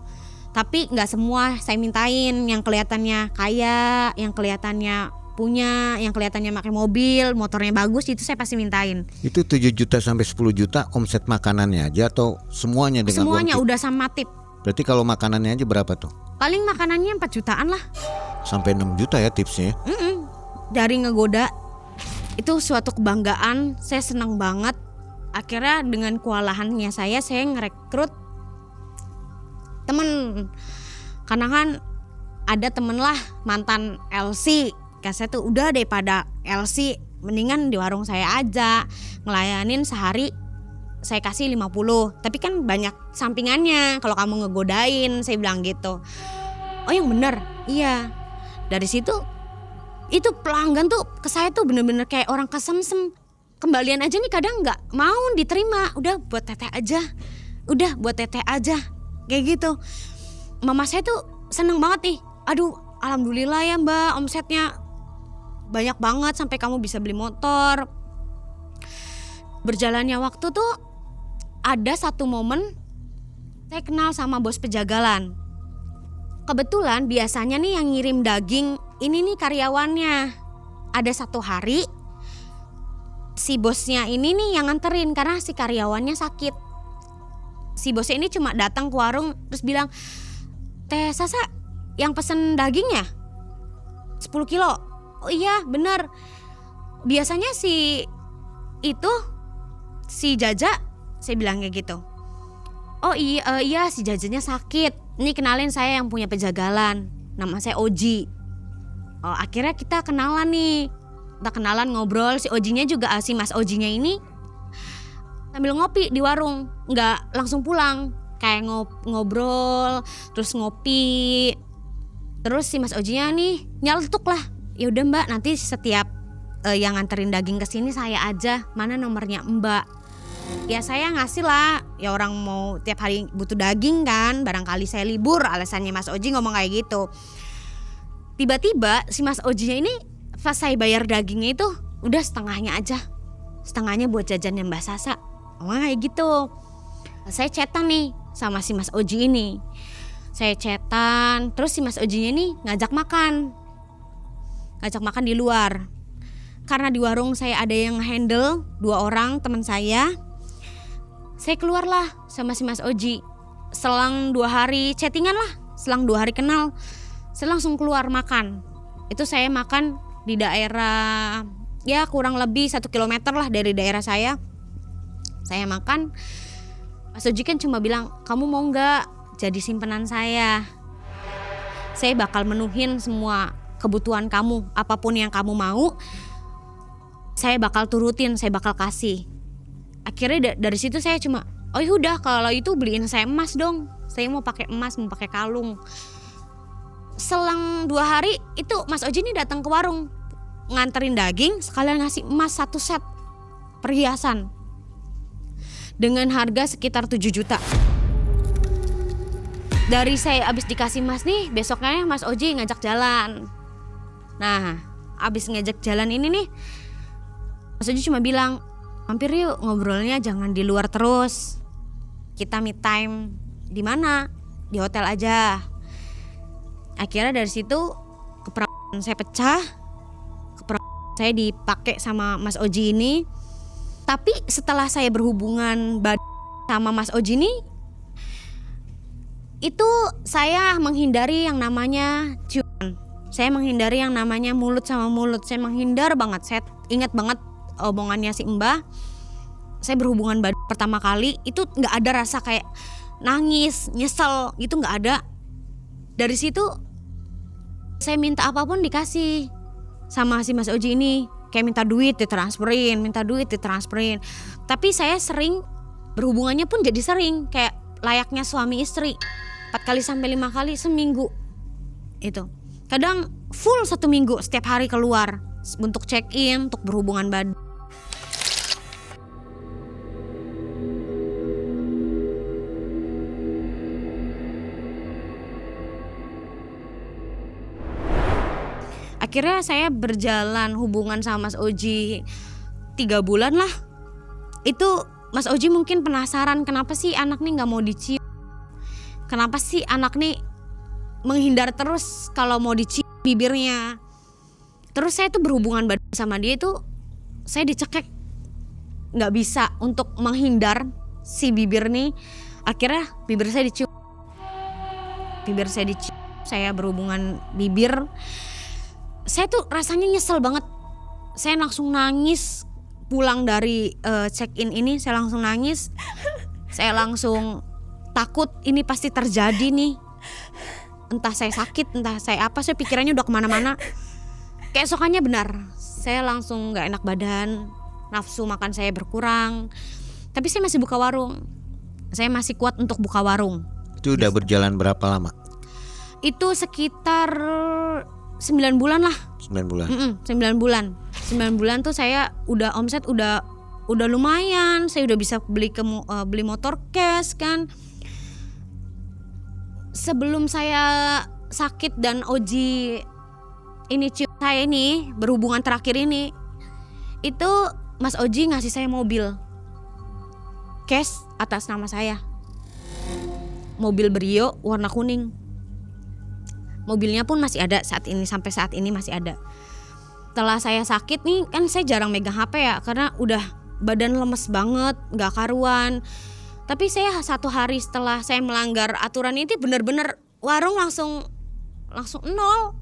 Tapi gak semua saya mintain, yang kelihatannya kaya, yang kelihatannya punya, yang kelihatannya pakai mobil, motornya bagus, itu saya pasti mintain.
Itu 7 juta sampai 10 juta omset makanannya aja atau semuanya dengan
Semuanya
uang tip?
udah sama tip.
Berarti kalau makanannya aja berapa tuh?
Paling makanannya 4 jutaan lah.
Sampai 6 juta ya tipsnya.
Dari ngegoda itu suatu kebanggaan, saya senang banget. Akhirnya dengan kewalahannya saya ngerekrut temen. Karena kan ada temen lah mantan LC. Kayak saya tuh udah daripada LC mendingan di warung saya aja, ngelayanin sehari saya kasih 50. Tapi kan banyak sampingannya kalau kamu ngegodain, saya bilang gitu. Oh yang bener? Iya. Dari situ itu pelanggan tuh ke saya tuh bener-bener kayak orang kesemsem. Kembalian aja nih kadang gak mau diterima. Udah buat teteh aja. Udah buat teteh aja. Kayak gitu. Mama saya tuh seneng banget nih. Aduh alhamdulillah ya mbak, omsetnya banyak banget sampai kamu bisa beli motor. Berjalannya waktu tuh ada satu momen saya kenal sama bos pejagalan. Kebetulan biasanya nih yang ngirim daging ini nih karyawannya. Ada satu hari si bosnya ini nih yang nganterin karena si karyawannya sakit. Si bosnya ini cuma datang ke warung terus bilang, "Teh Sasa yang pesen daging ya? 10 kilo. Oh iya bener. Biasanya si Jaja," saya bilang kayak gitu. "Oh iya si Jajanya sakit. Ini kenalin saya yang punya pejagalan. Nama saya Oji." Oh akhirnya kita kenalan nih. Kita kenalan ngobrol. Si Ojinya juga, si Mas Ojinya ini sambil ngopi di warung. Nggak langsung pulang. Kayak ngobrol, terus ngopi. Terus si Mas Ojinya nih nyeletuk lah. "Ya udah mbak, nanti setiap yang nganterin daging ke sini saya aja. Mana nomornya mbak?" Ya saya ngasih lah. Ya orang mau tiap hari butuh daging kan. Barangkali saya libur, alasannya Mas Oji ngomong kayak gitu. Tiba-tiba si Mas Ojinya ini pas saya bayar dagingnya itu udah setengahnya aja. Setengahnya buat jajannya Mbak Sasa. Ngomong kayak gitu. Saya chatan nih sama si Mas Oji ini. Saya chatan, terus si Mas Ojinya ini ngajak makan. Ngajak makan di luar. Karena di warung saya ada yang handle 2 orang teman saya. Saya keluarlah sama si Mas Oji. Selang 2 hari chattingan lah, selang 2 hari kenal, saya langsung keluar makan. Itu saya makan di daerah ya kurang lebih 1 kilometer lah dari daerah saya. Saya makan. Mas Oji kan cuma bilang, "Kamu mau gak jadi simpenan saya? Saya bakal menuhin semua kebutuhan kamu. Apapun yang kamu mau, saya bakal turutin, saya bakal kasih." Akhirnya dari situ saya cuma, "Oh yaudah kalau itu beliin saya emas dong. Saya mau pakai emas, mau pakai kalung." Selang 2 hari itu Mas Oji ini datang ke warung nganterin daging sekalian ngasih emas 1 set perhiasan. dengan harga sekitar 7 juta. Dari saya abis dikasih Mas nih, besoknya Mas Oji ngajak jalan. Nah, abis ngajak jalan ini nih, Mas Oji cuma bilang, mampir yuk ngobrolnya jangan di luar terus. Kita meet time di mana? Di hotel aja. Akhirnya dari situ keperawanan saya pecah. Keperawanan saya dipakai sama Mas Oji ini. Tapi setelah saya berhubungan sama Mas Oji ini, itu saya menghindari yang namanya ciuman. Saya menghindari yang namanya mulut sama mulut. Saya menghindar banget. Saya ingat banget omongannya si Mbah. Saya berhubungan pertama kali itu nggak ada rasa kayak nangis, nyesel gitu, nggak ada. Dari situ saya minta apapun dikasih sama si Mas Oji ini. Kayak minta duit ditransferin. Tapi saya sering berhubungannya pun jadi sering kayak layaknya suami istri. 4 kali sampai 5 kali seminggu. Itu. Kadang full 1 minggu setiap hari keluar untuk check in, untuk berhubungan badan. Akhirnya saya berjalan hubungan sama Mas Oji 3 bulan lah. Itu Mas Oji mungkin penasaran kenapa sih anak nih gak mau dicium. Kenapa sih anak nih menghindar terus kalau mau dicium bibirnya. Terus saya tuh berhubungan badan sama dia itu saya dicekek. Gak bisa untuk menghindar si bibir nih. Akhirnya bibir saya dicium. Saya berhubungan bibir. Saya tuh rasanya nyesel banget. Saya langsung nangis pulang dari check-in ini. Saya langsung nangis. Saya langsung takut ini pasti terjadi nih. Entah saya sakit, entah saya apa. Saya pikirannya udah kemana-mana. Keesokannya benar, saya langsung gak enak badan. Nafsu makan saya berkurang. Tapi saya masih buka warung. Saya masih kuat untuk buka warung.
Itu udah berjalan berapa lama?
Itu sekitar 9 bulan lah.
9 bulan.
9 bulan. 9 bulan tuh saya udah omset udah lumayan. Saya udah bisa beli motor cash kan. Sebelum saya sakit dan Oji ini cium saya ini berhubungan terakhir ini, itu Mas Oji ngasih saya mobil cash atas nama saya. Mobil Brio warna kuning. Mobilnya pun masih ada saat ini, sampai saat ini masih ada. Setelah saya sakit nih kan saya jarang megang HP ya, karena udah badan lemes banget, gak karuan. Tapi saya 1 hari setelah saya melanggar aturan ini bener-bener warung langsung nol.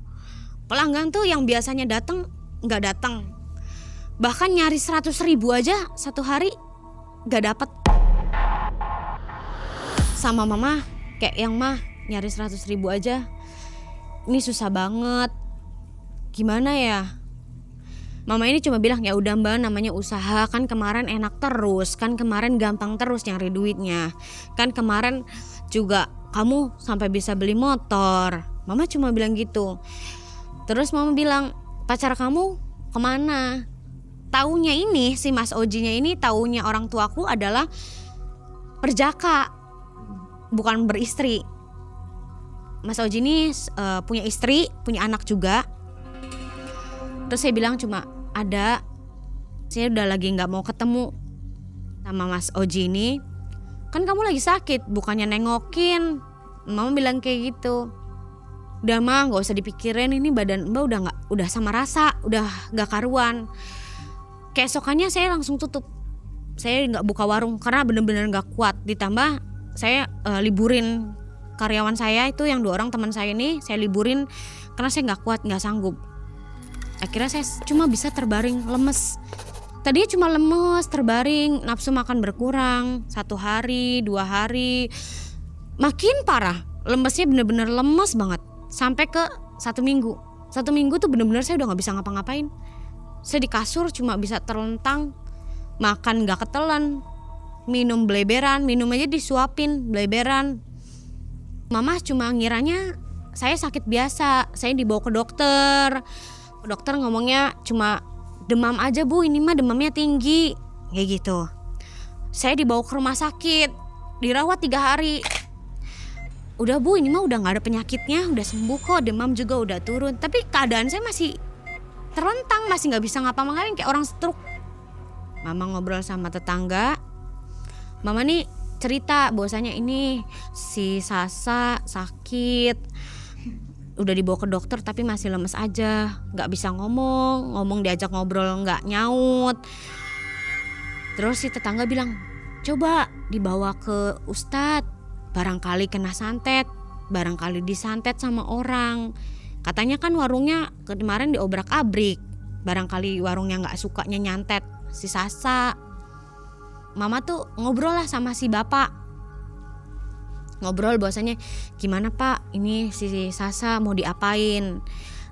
Pelanggan tuh yang biasanya datang gak datang. Bahkan nyari 100.000 aja 1 hari gak dapet. Sama mama kayak yang mah nyari 100.000 aja. Ini susah banget. Gimana ya? Mama ini cuma bilang ya udah Mbak, namanya usaha, kan kemarin enak terus, kan kemarin gampang terus nyari duitnya, kan kemarin juga kamu sampai bisa beli motor. Mama cuma bilang gitu. Terus mama bilang, pacar kamu kemana? Taunya ini si Mas Ojinya ini taunya orang tuaku adalah perjaka, bukan beristri. Mas Oji ini punya istri, punya anak juga. Terus saya bilang cuma ada, saya udah lagi gak mau ketemu sama Mas Oji ini. Kan kamu lagi sakit, bukannya nengokin. Mama bilang kayak gitu. Udah mah gak usah dipikirin, ini badan Mbak udah sama rasa, udah gak karuan. Keesokannya saya langsung tutup. Saya gak buka warung karena bener-bener gak kuat. Ditambah saya liburin karyawan saya itu yang 2 orang teman saya ini, saya liburin karena saya gak kuat, gak sanggup. Akhirnya saya cuma bisa terbaring lemes. Tadinya cuma lemes, terbaring, nafsu makan berkurang 1 hari, 2 hari. Makin parah, lemesnya bener-bener lemes banget. Sampai ke 1 minggu. 1 minggu tuh bener-bener saya udah gak bisa ngapa-ngapain. Saya di kasur cuma bisa terlentang, makan gak ketelan, minum bleberan, minum aja disuapin bleberan. Mama cuma ngiranya saya sakit biasa, saya dibawa ke dokter. Dokter ngomongnya cuma demam aja Bu, ini mah demamnya tinggi, kayak gitu. saya dibawa ke rumah sakit, dirawat 3 hari. Udah Bu, ini mah udah gak ada penyakitnya, udah sembuh kok, demam juga udah turun. Tapi keadaan saya masih terlentang, masih gak bisa ngapa-ngapain kayak orang stroke. Mama ngobrol sama tetangga, Mama nih cerita bahwasanya ini si Sasa sakit, udah dibawa ke dokter tapi masih lemes aja, gak bisa ngomong diajak ngobrol gak nyaut. Terus si tetangga bilang, coba dibawa ke Ustadz, barangkali kena santet, barangkali disantet sama orang. Katanya kan warungnya kemarin diobrak-abrik, barangkali warungnya gak sukanya nyantet si Sasa. Mama tuh ngobrol lah sama si bapak, ngobrol bahwasanya gimana Pak, ini si Sasa mau diapain.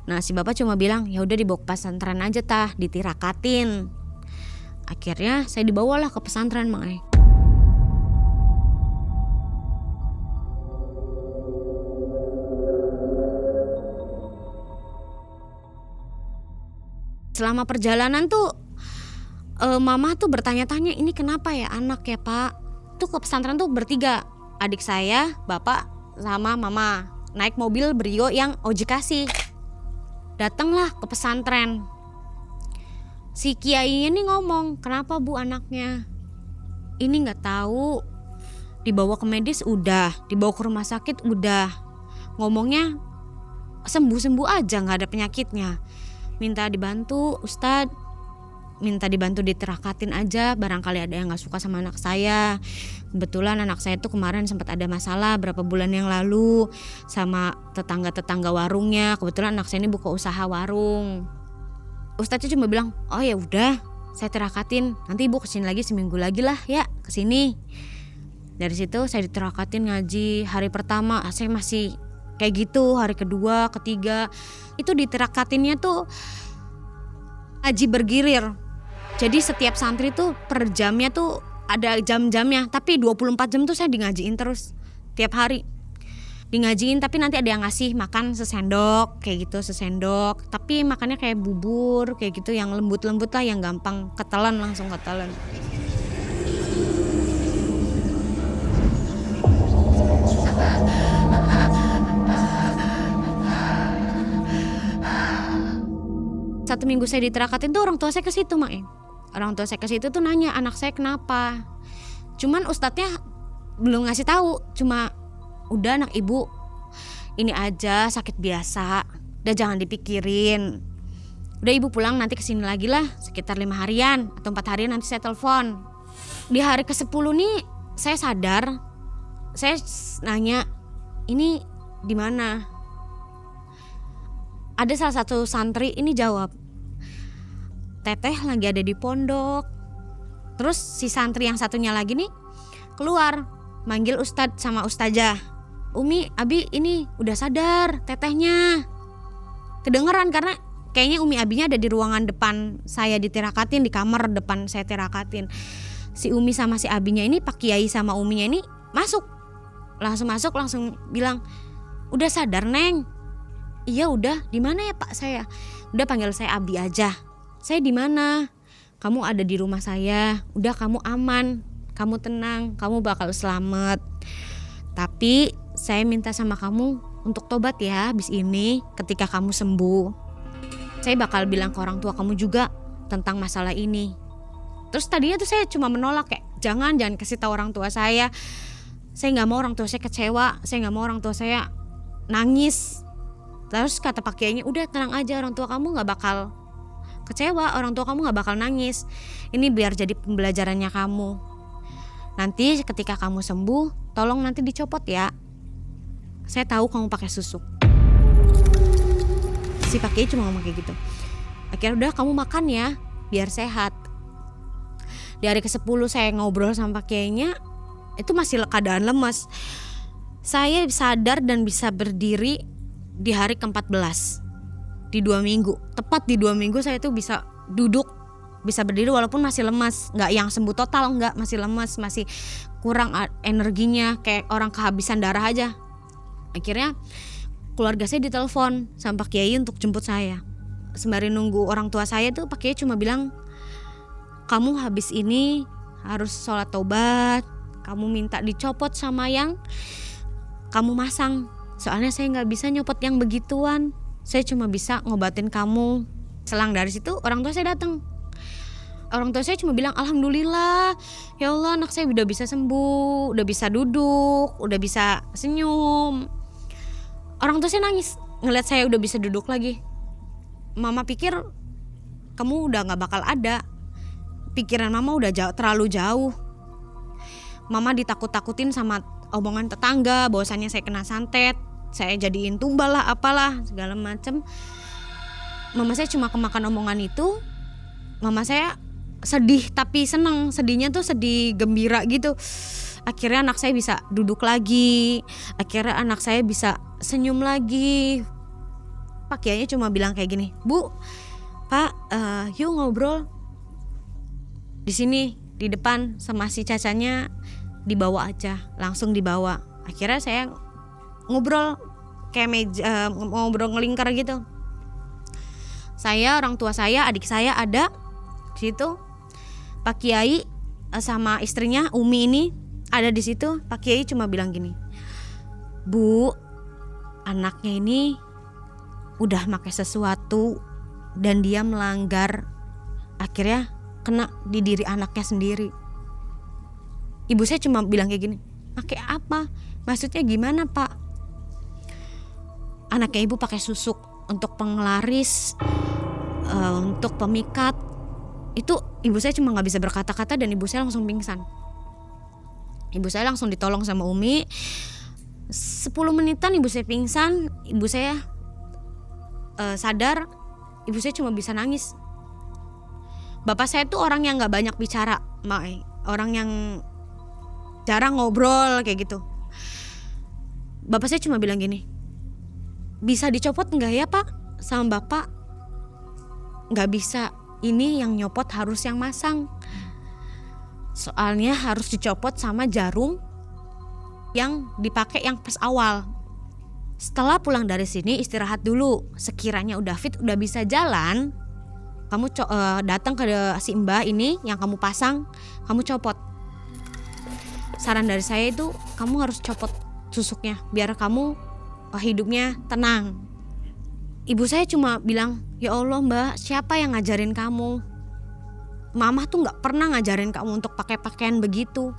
Nah si bapak cuma bilang ya udah dibawa ke pesantren aja tah, ditirakatin. Akhirnya saya dibawalah ke pesantren Mang Ai. Selama perjalanan tuh Mama tuh bertanya-tanya, ini kenapa ya anak ya Pak. Tuh ke pesantren tuh bertiga, adik saya, bapak, sama mama. Naik mobil Brio yang Oji kasih. Datanglah ke pesantren. Si kiainya nih ngomong, kenapa Bu anaknya? Ini gak tahu. Dibawa ke medis udah, dibawa ke rumah sakit udah. Ngomongnya sembuh-sembuh aja, gak ada penyakitnya. Minta dibantu Ustadz, minta dibantu ditirakatin aja, barangkali ada yang gak suka sama anak saya. Kebetulan anak saya tuh kemarin sempat ada masalah berapa bulan yang lalu sama tetangga-tetangga warungnya. Kebetulan anak saya ini buka usaha warung. Ustadznya cuma bilang, oh ya udah, saya tirakatin, nanti ibu kesini lagi seminggu lagi lah ya kesini. Dari situ saya ditirakatin ngaji. Hari pertama saya masih kayak gitu, hari kedua, ketiga itu ditirakatinnya tuh ngaji bergilir. Jadi setiap santri tuh per jamnya tuh ada jam-jamnya, tapi 24 jam tuh saya ngajiin terus tiap hari. Ngajiin tapi nanti ada yang ngasih makan sesendok kayak gitu, sesendok. Tapi makannya kayak bubur kayak gitu yang lembut-lembut lah, yang gampang ketelan, langsung ketelan. Satu minggu saya ditirakatin tuh orang tua saya ke situ, Mak. Orang tua saya ke situ tuh nanya anak saya kenapa. Cuman ustadznya belum ngasih tahu, cuma udah anak ibu ini aja sakit biasa, udah jangan dipikirin. Udah ibu pulang nanti kesini lagi lah sekitar 5 harian atau 4 harian nanti saya telepon. Di hari ke-10 nih saya sadar, saya nanya ini di mana. Ada salah satu santri ini jawab, Teteh lagi ada di pondok. Terus si santri yang satunya lagi nih keluar manggil ustadz sama ustazah, Umi, Abi ini udah sadar tetehnya. Kedengeran karena kayaknya Umi Abinya ada di ruangan depan saya ditirakatin, di kamar depan saya tirakatin. Si Umi sama si Abinya ini, Pak Kiai sama Uminya ini masuk, langsung bilang, udah sadar Neng? Iya udah. Di mana ya Pak saya? Udah panggil saya Abi aja. Saya di mana? Kamu ada di rumah saya. Udah kamu aman, kamu tenang, kamu bakal selamat. Tapi saya minta sama kamu untuk tobat ya habis ini. Ketika kamu sembuh, saya bakal bilang ke orang tua kamu juga tentang masalah ini. Terus tadinya tuh saya cuma menolak kayak jangan kasih tahu orang tua saya. Saya nggak mau orang tua saya kecewa. Saya nggak mau orang tua saya nangis. Terus kata Pak Kiainya, udah tenang aja, orang tua kamu nggak bakal kecewa, orang tua kamu nggak bakal nangis. Ini biar jadi pembelajarannya kamu. Nanti ketika kamu sembuh, tolong nanti dicopot ya. Saya tahu kamu pakai susuk. Si Pak Kiai cuma ngomong kayak gitu. Akhirnya udah kamu makan ya, biar sehat. Di hari ke-10 saya ngobrol sama Pak Kiainya, itu masih keadaan lemas. Saya sadar dan bisa berdiri di hari ke-14. Di 2 minggu, tepat di 2 minggu saya tuh bisa duduk, bisa berdiri walaupun masih lemas. Gak yang sembuh total, gak, masih lemas, masih kurang energinya, kayak orang kehabisan darah aja. Akhirnya keluarga saya ditelepon sama Pak Kiai untuk jemput saya. Sembari nunggu orang tua saya tuh Pak Kiai cuma bilang, kamu habis ini harus sholat taubat, kamu minta dicopot sama yang kamu masang. Soalnya saya nggak bisa nyopot yang begituan, saya cuma bisa ngobatin kamu. Selang dari situ orang tua saya datang. Orang tua saya cuma bilang alhamdulillah, ya Allah anak saya udah bisa sembuh, udah bisa duduk, udah bisa senyum. Orang tua saya nangis ngeliat saya udah bisa duduk lagi. Mama pikir kamu udah gak bakal ada. Pikiran mama udah terlalu jauh. Mama ditakut-takutin sama omongan tetangga bahwasannya saya kena santet, saya jadiin tumbal lah apalah segala macem. Mama saya cuma kemakan omongan itu. Mama saya sedih tapi seneng, sedihnya tuh sedih gembira gitu. Akhirnya anak saya bisa duduk lagi, akhirnya anak saya bisa senyum lagi. Pak Kiainya cuma bilang kayak gini, Bu, Pak, yuk ngobrol di sini di depan sama si Cacanya, dibawa aja, langsung dibawa. Akhirnya saya ngobrol kayak meja, ngobrol ngelingkar gitu. Saya, orang tua saya, adik saya ada di situ. Pak Kiai sama istrinya Umi ini ada di situ. Pak Kiai cuma bilang gini, Bu, anaknya ini udah pakai sesuatu dan dia melanggar, akhirnya kena di diri anaknya sendiri. Ibu saya cuma bilang kayak gini, pakai apa? Maksudnya gimana Pak? Anaknya ibu pakai susuk untuk penglaris, untuk pemikat. Itu ibu saya cuma gak bisa berkata-kata dan ibu saya langsung pingsan. Ibu saya langsung ditolong sama Umi. 10 menitan ibu saya pingsan. Ibu saya sadar. Ibu saya cuma bisa nangis. Bapak saya tuh orang yang gak banyak bicara, orang yang jarang ngobrol kayak gitu. Bapak saya cuma bilang gini, bisa dicopot gak ya Pak sama Bapak? Gak bisa, ini yang nyopot harus yang masang. Soalnya harus dicopot sama jarum yang dipakai yang pas awal. Setelah pulang dari sini istirahat dulu. Sekiranya udah fit, udah bisa jalan, kamu datang ke si Mbah ini yang kamu pasang, kamu copot. Saran dari saya itu kamu harus copot susuknya biar kamu hidupnya tenang. Ibu saya cuma bilang, ya Allah Mbak, siapa yang ngajarin kamu? Mama tuh gak pernah ngajarin kamu untuk pakai pakaian begitu.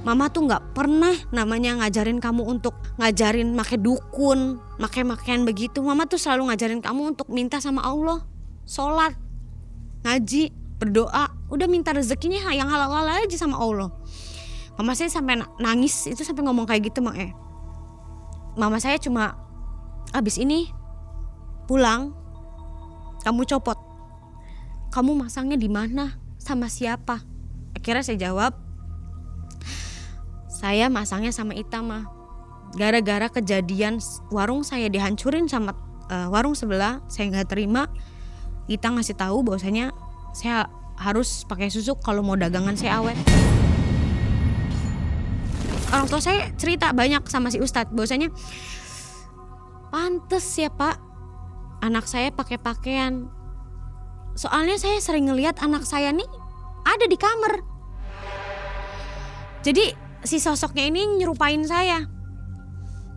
Mama tuh gak pernah namanya ngajarin kamu untuk ngajarin pakai dukun, pakai pakaian begitu. Mama tuh selalu ngajarin kamu untuk minta sama Allah, sholat, ngaji, berdoa. Udah minta rezekinya yang halal-halal aja sama Allah. Mama saya sampai nangis, itu sampai ngomong kayak gitu Mama saya cuma, abis ini pulang, kamu copot. Kamu masangnya di mana? Sama siapa? Akhirnya saya jawab, saya masangnya sama Itama. Gara-gara kejadian warung saya dihancurin sama warung sebelah, saya nggak terima. Ita ngasih tahu bahwasanya saya harus pakai susuk kalau mau dagangan saya awet. Orang tua saya cerita banyak sama si Ustadz bahwasanya pantes ya Pak, anak saya pakai pakaian. Soalnya saya sering ngelihat anak saya nih ada di kamar. Jadi si sosoknya ini nyerupain saya.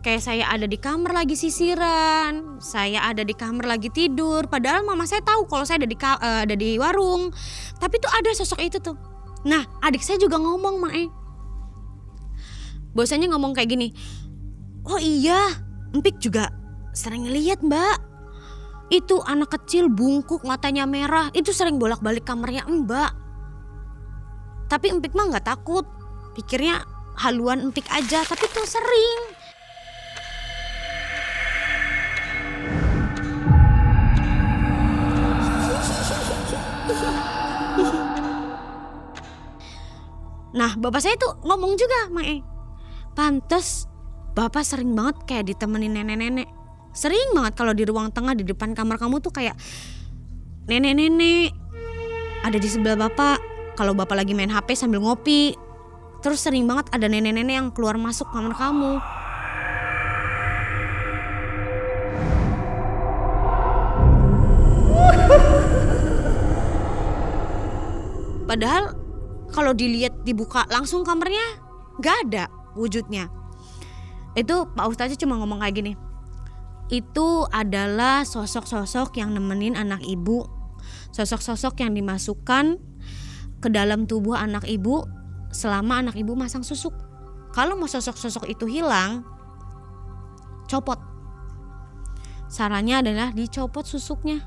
Kayak saya ada di kamar lagi sisiran, saya ada di kamar lagi tidur. Padahal mama saya tahu kalau saya ada di warung. Tapi tuh ada sosok itu tuh. Nah, adik saya juga ngomong, bahwasanya ngomong kayak gini, oh iya, Empik juga sering ngeliat Mbak. Itu anak kecil bungkuk matanya merah, itu sering bolak-balik kamarnya Mbak. Tapi Empik mah gak takut, pikirnya haluan Empik aja, tapi tuh sering. Nah bapak saya tuh ngomong juga, pantes bapak sering banget kayak ditemenin nenek-nenek. Sering banget kalau di ruang tengah di depan kamar kamu tuh kayak nenek-nenek ada di sebelah bapak. Kalau bapak lagi main HP sambil ngopi, terus sering banget ada nenek-nenek yang keluar masuk kamar kamu. Padahal kalau dilihat dibuka langsung kamarnya nggak ada wujudnya. Itu Pak Ustadz cuma ngomong kayak gini, itu adalah sosok-sosok yang nemenin anak ibu, sosok-sosok yang dimasukkan ke dalam tubuh anak ibu selama anak ibu masang susuk. Kalau mau sosok-sosok itu hilang, copot. Sarannya adalah dicopot susuknya.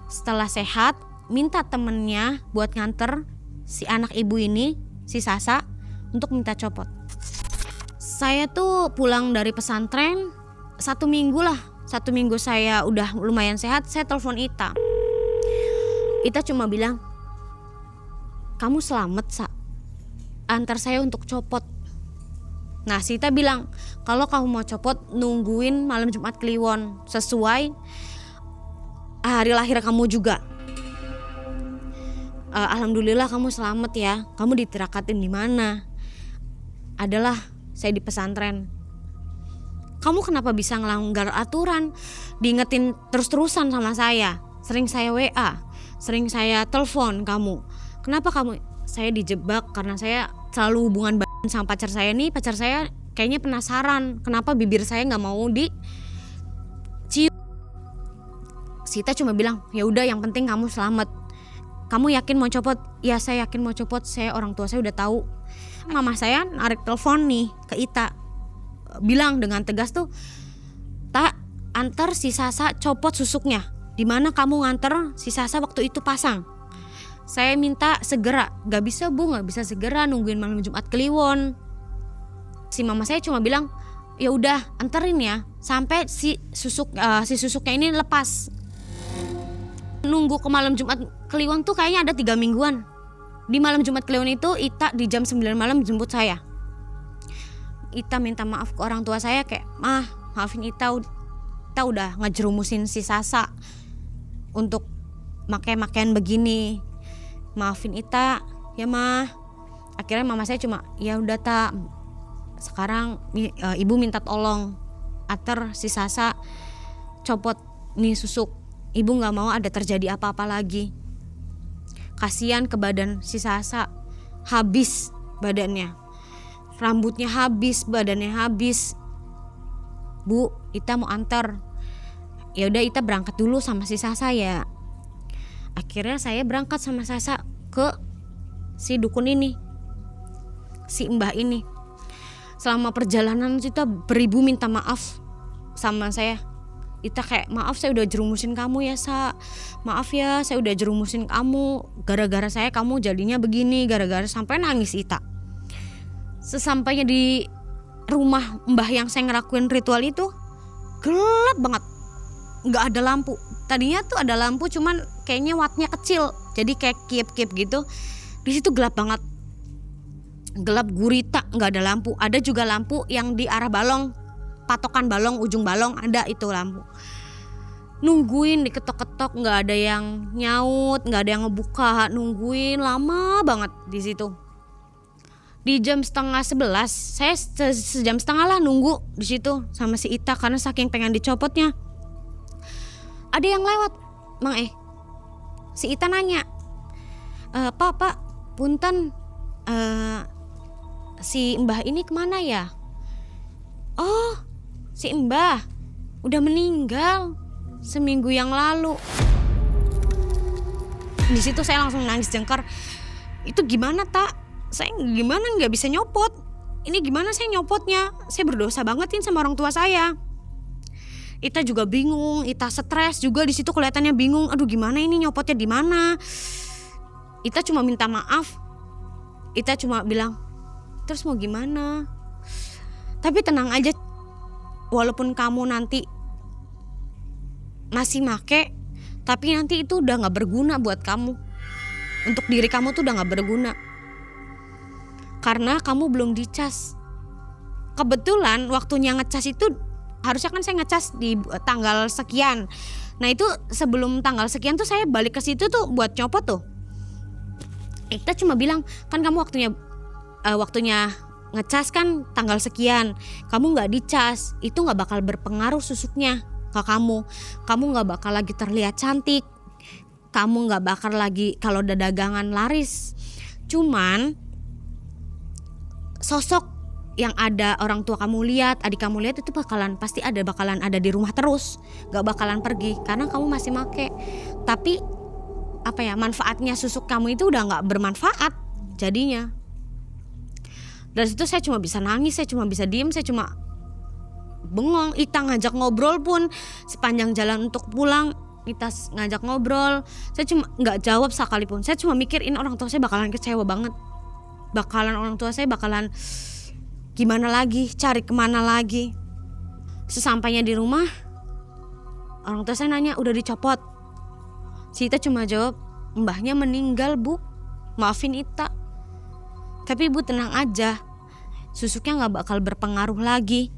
Setelah sehat, minta temennya buat nganter si anak ibu ini, si Sasa, untuk minta copot. Saya tuh pulang dari pesantren 1 minggu lah. 1 minggu saya udah lumayan sehat, saya telepon Ita. Ita cuma bilang, kamu selamat Sa, antar saya untuk copot. Nah si Ita bilang, kalau kamu mau copot nungguin malam Jumat Kliwon sesuai hari lahir kamu juga. Alhamdulillah kamu selamat ya. Kamu ditirakatin di mana? Adalah saya di pesantren. Kamu kenapa bisa ngelanggar aturan? Diingetin terus-terusan sama saya. Sering saya WA, sering saya telepon kamu. Kenapa kamu? Saya dijebak karena saya selalu hubungan badan sama pacar saya nih. Pacar saya kayaknya penasaran kenapa bibir saya nggak mau dicium. Sita cuma bilang, ya udah yang penting kamu selamat. Kamu yakin mau copot? Ya saya yakin mau copot. Saya orang tua saya udah tahu. Mama saya narik telepon nih ke Ita, bilang dengan tegas tuh, tak antar si Sasa copot susuknya. Dimana kamu nganter si Sasa waktu itu pasang? Saya minta segera. Gak bisa bu, gak bisa segera, nungguin malam Jumat Kliwon. Si mama saya cuma bilang, ya udah anterin ya sampai si susuknya ini lepas. Nunggu ke malam Jumat Kliwon tuh kayaknya ada 3 mingguan. Di malam Jumat Kliwon itu Ita di jam 9 malam jemput saya. Ita minta maaf ke orang tua saya kayak, mah maafin Ita udah ngejerumusin si Sasa untuk makaian begini. Maafin Ita ya mah. Akhirnya mama saya cuma, ya udah tak, sekarang ibu minta tolong ater si Sasa copot nih susuk. Ibu nggak mau ada terjadi apa-apa lagi. Kasihan ke badan si Sasa, habis badannya, rambutnya habis, badannya habis. Bu, Ita mau antar. Ya udah Ita berangkat dulu sama si Sasa ya. Akhirnya saya berangkat sama Sasa ke si dukun ini, si mbah ini. Selama perjalanan kita beribu minta maaf sama saya. Ita kayak, maaf saya udah jerumusin kamu ya Sa, maaf ya saya udah jerumusin kamu, gara-gara saya kamu jadinya begini, gara-gara, sampai nangis Ita. Sesampainya di rumah mbah yang saya ngelakuin ritual itu, gelap banget, nggak ada lampu. Tadinya tuh ada lampu cuman kayaknya wattnya kecil, jadi kayak kiep-kiep gitu. Di situ gelap banget, gelap gurita, nggak ada lampu. Ada juga lampu yang di arah balong, patokan balong, ujung balong ada itu lampu. Nungguin diketok-ketok, nggak ada yang nyaut, nggak ada yang ngebuka. Nungguin lama banget di situ. Di jam 10:30, saya sejam setengah lah nunggu di situ sama si Ita karena saking pengen dicopotnya. Ada yang lewat, Mang si Ita nanya, Pak, punten, si mbah ini kemana ya? Oh, si mbah udah meninggal seminggu yang lalu. Di situ saya langsung nangis jengkar. Itu gimana tak? Saya gimana nggak bisa nyopot? Ini gimana saya nyopotnya? Saya berdosa bangetin sama orang tua saya. Ita juga bingung, Ita stres juga di situ kelihatannya bingung. Aduh gimana ini nyopotnya di mana? Ita cuma minta maaf. Ita cuma bilang, terus mau gimana? Tapi tenang aja, walaupun kamu nanti masih make, tapi nanti itu udah gak berguna buat kamu. Untuk diri kamu tuh udah gak berguna, karena kamu belum dicas. Kebetulan waktunya ngecas itu, harusnya kan saya ngecas di tanggal sekian. Nah itu sebelum tanggal sekian tuh saya balik ke situ tuh buat nyopot tuh. Kita cuma bilang, kan kamu waktunya ngecas kan tanggal sekian, kamu nggak dicas, itu nggak bakal berpengaruh susuknya ke kamu nggak bakal lagi terlihat cantik, kamu nggak bakal lagi kalau ada dagangan laris, Cuman sosok yang ada orang tua kamu lihat, adik kamu lihat itu bakalan ada di rumah terus, gak bakalan pergi karena kamu masih make. Tapi manfaatnya susuk kamu itu udah gak bermanfaat jadinya. Dari situ saya cuma bisa nangis, saya cuma bisa diem, saya cuma bengong. Ita ngajak ngobrol pun sepanjang jalan untuk pulang, Ita ngajak ngobrol, saya cuma nggak jawab sekalipun. Saya cuma mikir ini orang tua saya bakalan kecewa banget, orang tua saya bakalan gimana lagi, cari kemana lagi. Sesampainya di rumah, orang tua saya nanya udah dicopot. Si Ita cuma jawab, mbahnya meninggal bu, maafin Ita. Tapi ibu tenang aja, susuknya gak bakal berpengaruh lagi.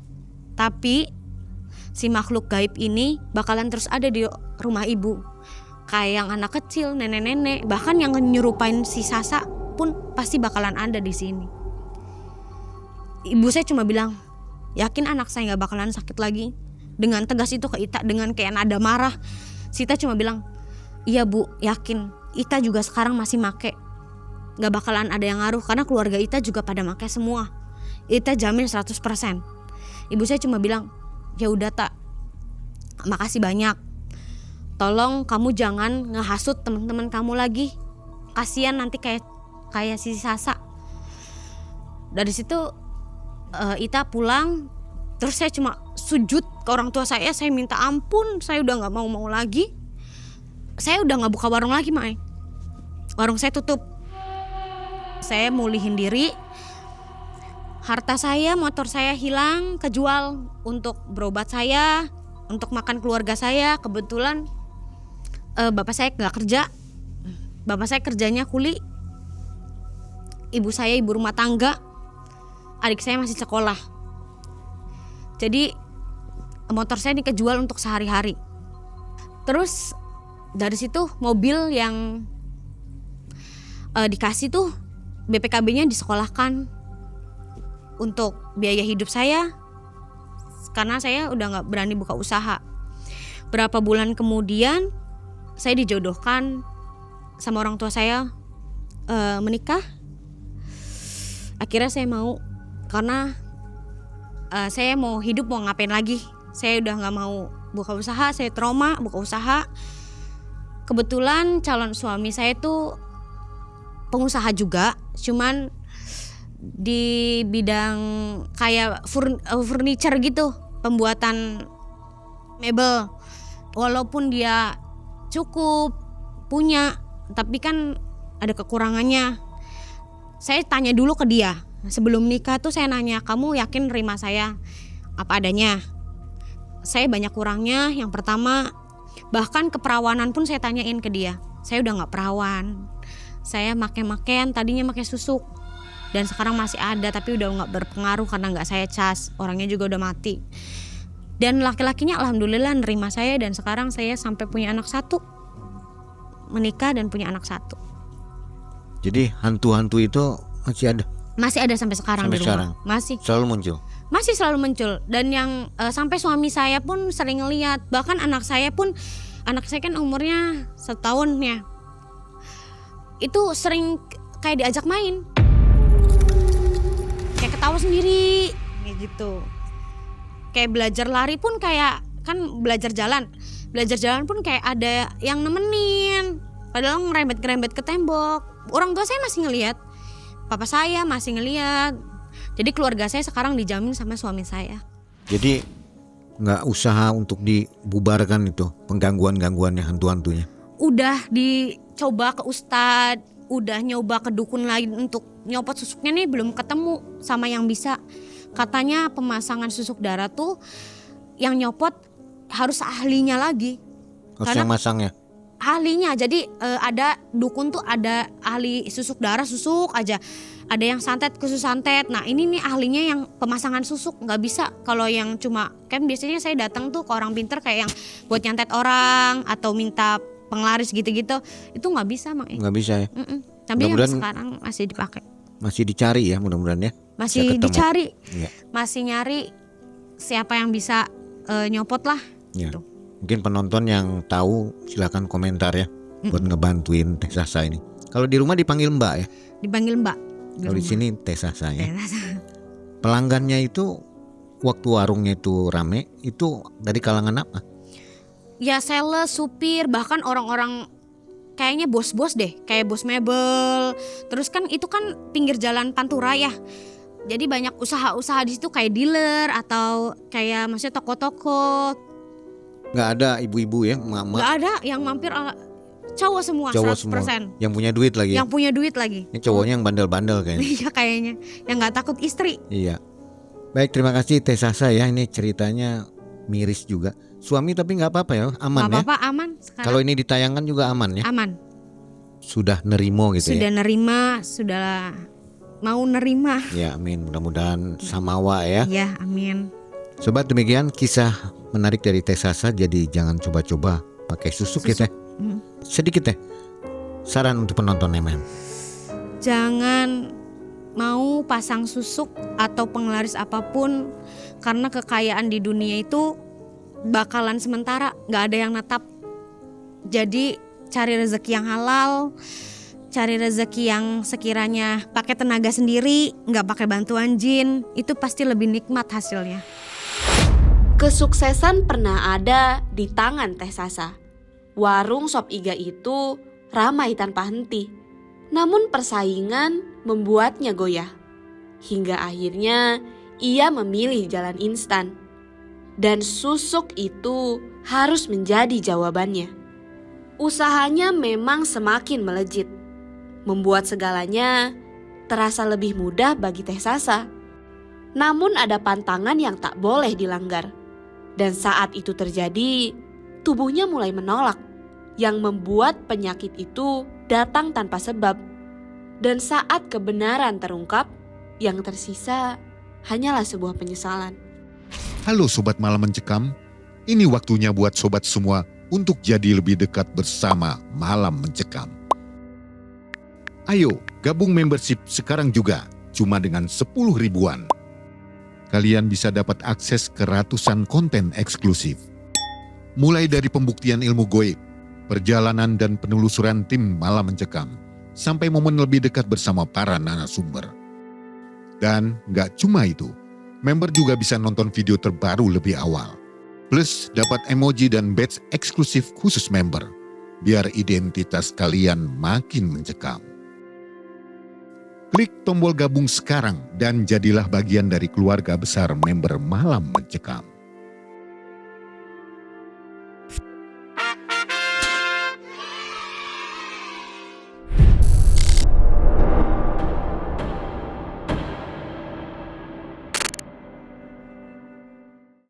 Tapi si makhluk gaib ini bakalan terus ada di rumah ibu. Kayak yang anak kecil, nenek-nenek, bahkan yang nyerupain si Sasa pun pasti bakalan ada di sini. Ibu saya cuma bilang, yakin anak saya gak bakalan sakit lagi? Dengan tegas itu ke Ita, dengan kayak nada marah. Si Ita cuma bilang, iya bu, yakin. Ita juga sekarang masih make. Gak bakalan ada yang ngaruh karena keluarga Ita juga pada make semua. Ita jamin 100%. Ibu saya cuma bilang, ya udah tak, makasih banyak. Tolong kamu jangan ngehasut teman-teman kamu lagi. Kasian nanti kayak si Sasa. Dari situ Ita pulang. Terus saya cuma sujud ke orang tua saya minta ampun, saya udah gak mau lagi. Saya udah gak buka warung lagi, Mai. Warung saya tutup. Saya mulihin diri. Harta saya, motor saya hilang, kejual untuk berobat saya, untuk makan keluarga saya. Kebetulan bapak saya gak kerja. Bapak saya kerjanya kuli. Ibu saya ibu rumah tangga. Adik saya masih sekolah. Jadi motor saya dikejual untuk sehari-hari. Terus dari situ mobil yang dikasih tuh BPKB-nya disekolahkan untuk biaya hidup saya karena saya udah gak berani buka usaha. Berapa bulan kemudian saya dijodohkan sama orang tua saya menikah. Akhirnya saya mau karena saya mau hidup, mau ngapain lagi. Saya udah gak mau buka usaha, saya trauma buka usaha. Kebetulan calon suami saya tuh pengusaha juga, cuman di bidang kayak furniture gitu, pembuatan mebel. Walaupun dia cukup punya, tapi kan ada kekurangannya. Saya tanya dulu ke dia sebelum nikah tuh, saya nanya, kamu yakin nerima saya apa adanya? Saya banyak kurangnya. Yang pertama, bahkan keperawanan pun saya tanyain ke dia. Saya udah gak perawan, saya make-makean, tadinya make susuk dan sekarang masih ada, tapi udah gak berpengaruh karena gak saya cas, orangnya juga udah mati. Dan laki-lakinya alhamdulillah nerima saya, dan sekarang saya sampai punya anak 1, menikah dan punya anak 1.
Jadi hantu-hantu itu masih ada?
Masih ada sampai sekarang
Sampai
di rumah.
sekarang?
Masih.
Selalu muncul?
Masih selalu muncul. Dan yang sampai suami saya pun sering ngeliat. Bahkan anak saya kan umurnya 1 tahun ya. Itu sering kayak diajak main. Kayak ketawa sendiri kayak gitu. Kayak belajar lari pun kayak, kan belajar jalan pun kayak ada yang nemenin. Padahal ngerembet ke tembok. Orang tua saya masih ngeliat, papa saya masih ngeliat. Jadi keluarga saya sekarang dijamin sama suami saya.
Jadi nggak usaha untuk dibubarkan itu penggangguan-gangguannya, hantu-hantunya?
Udah dicoba ke ustadz, udah nyoba ke dukun lain untuk nyopot susuknya nih, belum ketemu sama yang bisa. Katanya pemasangan susuk darah tuh yang nyopot harus ahlinya lagi.
Harus
Karena
yang masangnya?
Ahlinya, jadi ada dukun tuh ada ahli susuk darah, susuk aja. Ada yang santet, khusus santet. Nah ini nih ahlinya yang pemasangan susuk. Nggak bisa kalau yang cuma, kan biasanya saya datang tuh ke orang pinter kayak yang buat nyantet orang atau minta penglaris gitu-gitu. Itu nggak bisa Mak.
Nggak bisa ya?
Tapi yang
Mudah-mudahan
sekarang masih dipakai.
Masih dicari ya, mudah-mudahan ya.
Masih
Bisa ketemu.
dicari.
Iya.
Masih nyari siapa yang bisa nyopot lah.
Ya.
Gitu.
Mungkin penonton yang tahu silakan komentar ya, buat ngebantuin Teh Sasa ini. Kalau di rumah dipanggil Mbak ya.
Dipanggil Mbak.
Kalau di
rumah.
sini Teh Sasa ya.
Teh Sasa.
Pelanggannya itu waktu warungnya itu rame itu dari kalangan apa?
Ya sales, supir, bahkan orang-orang kayaknya bos-bos deh, kayak bos mebel. Terus kan itu kan pinggir jalan Pantura ya. Jadi banyak usaha-usaha di situ kayak dealer atau kayak maksudnya toko-toko.
Nggak ada ibu-ibu ya, emak-emak,
Gak ada yang mampir cowok semua,
cowok
100%.
semua. Yang punya duit lagi.
Yang punya duit lagi.
Ini cowoknya yang bandel-bandel kayaknya.
Iya kayaknya, yang nggak takut istri.
Iya. Baik, terima kasih Teh Sasa ya. Ini ceritanya miris juga. Suami tapi nggak apa-apa ya, aman
Gak
ya.
apa-apa, aman. Sekarang
Kalau ini ditayangkan juga aman ya.
aman.
Sudah nerimo gitu
Sudah
ya.
nerima, sudah mau nerima.
Ya amin, mudah-mudahan samawa ya.
Ya, amin.
Sobat, demikian kisah menarik dari Teh Sasa. Jadi jangan coba-coba pakai susuk ya Teh. Sedikit Teh saran untuk penonton Emen.
Jangan mau pasang susuk atau penglaris apapun, karena kekayaan di dunia itu bakalan sementara, nggak ada yang netap. Jadi cari rezeki yang halal, cari rezeki yang sekiranya pakai tenaga sendiri, nggak pakai bantuan jin, itu pasti lebih nikmat hasilnya.
Kesuksesan pernah ada di tangan Teh Sasa. Warung sop iga itu ramai tanpa henti. Namun persaingan membuatnya goyah. Hingga akhirnya ia memilih jalan instan. Dan susuk itu harus menjadi jawabannya. Usahanya memang semakin melejit. Membuat segalanya terasa lebih mudah bagi Teh Sasa. Namun ada pantangan yang tak boleh dilanggar. Dan saat itu terjadi, tubuhnya mulai menolak, yang membuat penyakit itu datang tanpa sebab. Dan saat kebenaran terungkap, yang tersisa hanyalah sebuah penyesalan.
Halo Sobat Malam Mencekam, ini waktunya buat sobat semua untuk jadi lebih dekat bersama Malam Mencekam. Ayo gabung membership sekarang juga, cuma dengan 10 ribuan. Kalian bisa dapat akses ke ratusan konten eksklusif. Mulai dari pembuktian ilmu goib, perjalanan dan penelusuran tim Malam Mencekam, sampai momen lebih dekat bersama para narasumber. Dan gak cuma itu, member juga bisa nonton video terbaru lebih awal. Plus dapat emoji dan badge eksklusif khusus member, biar identitas kalian makin mencekam. Klik tombol gabung sekarang dan jadilah bagian dari keluarga besar member Malam Mencekam.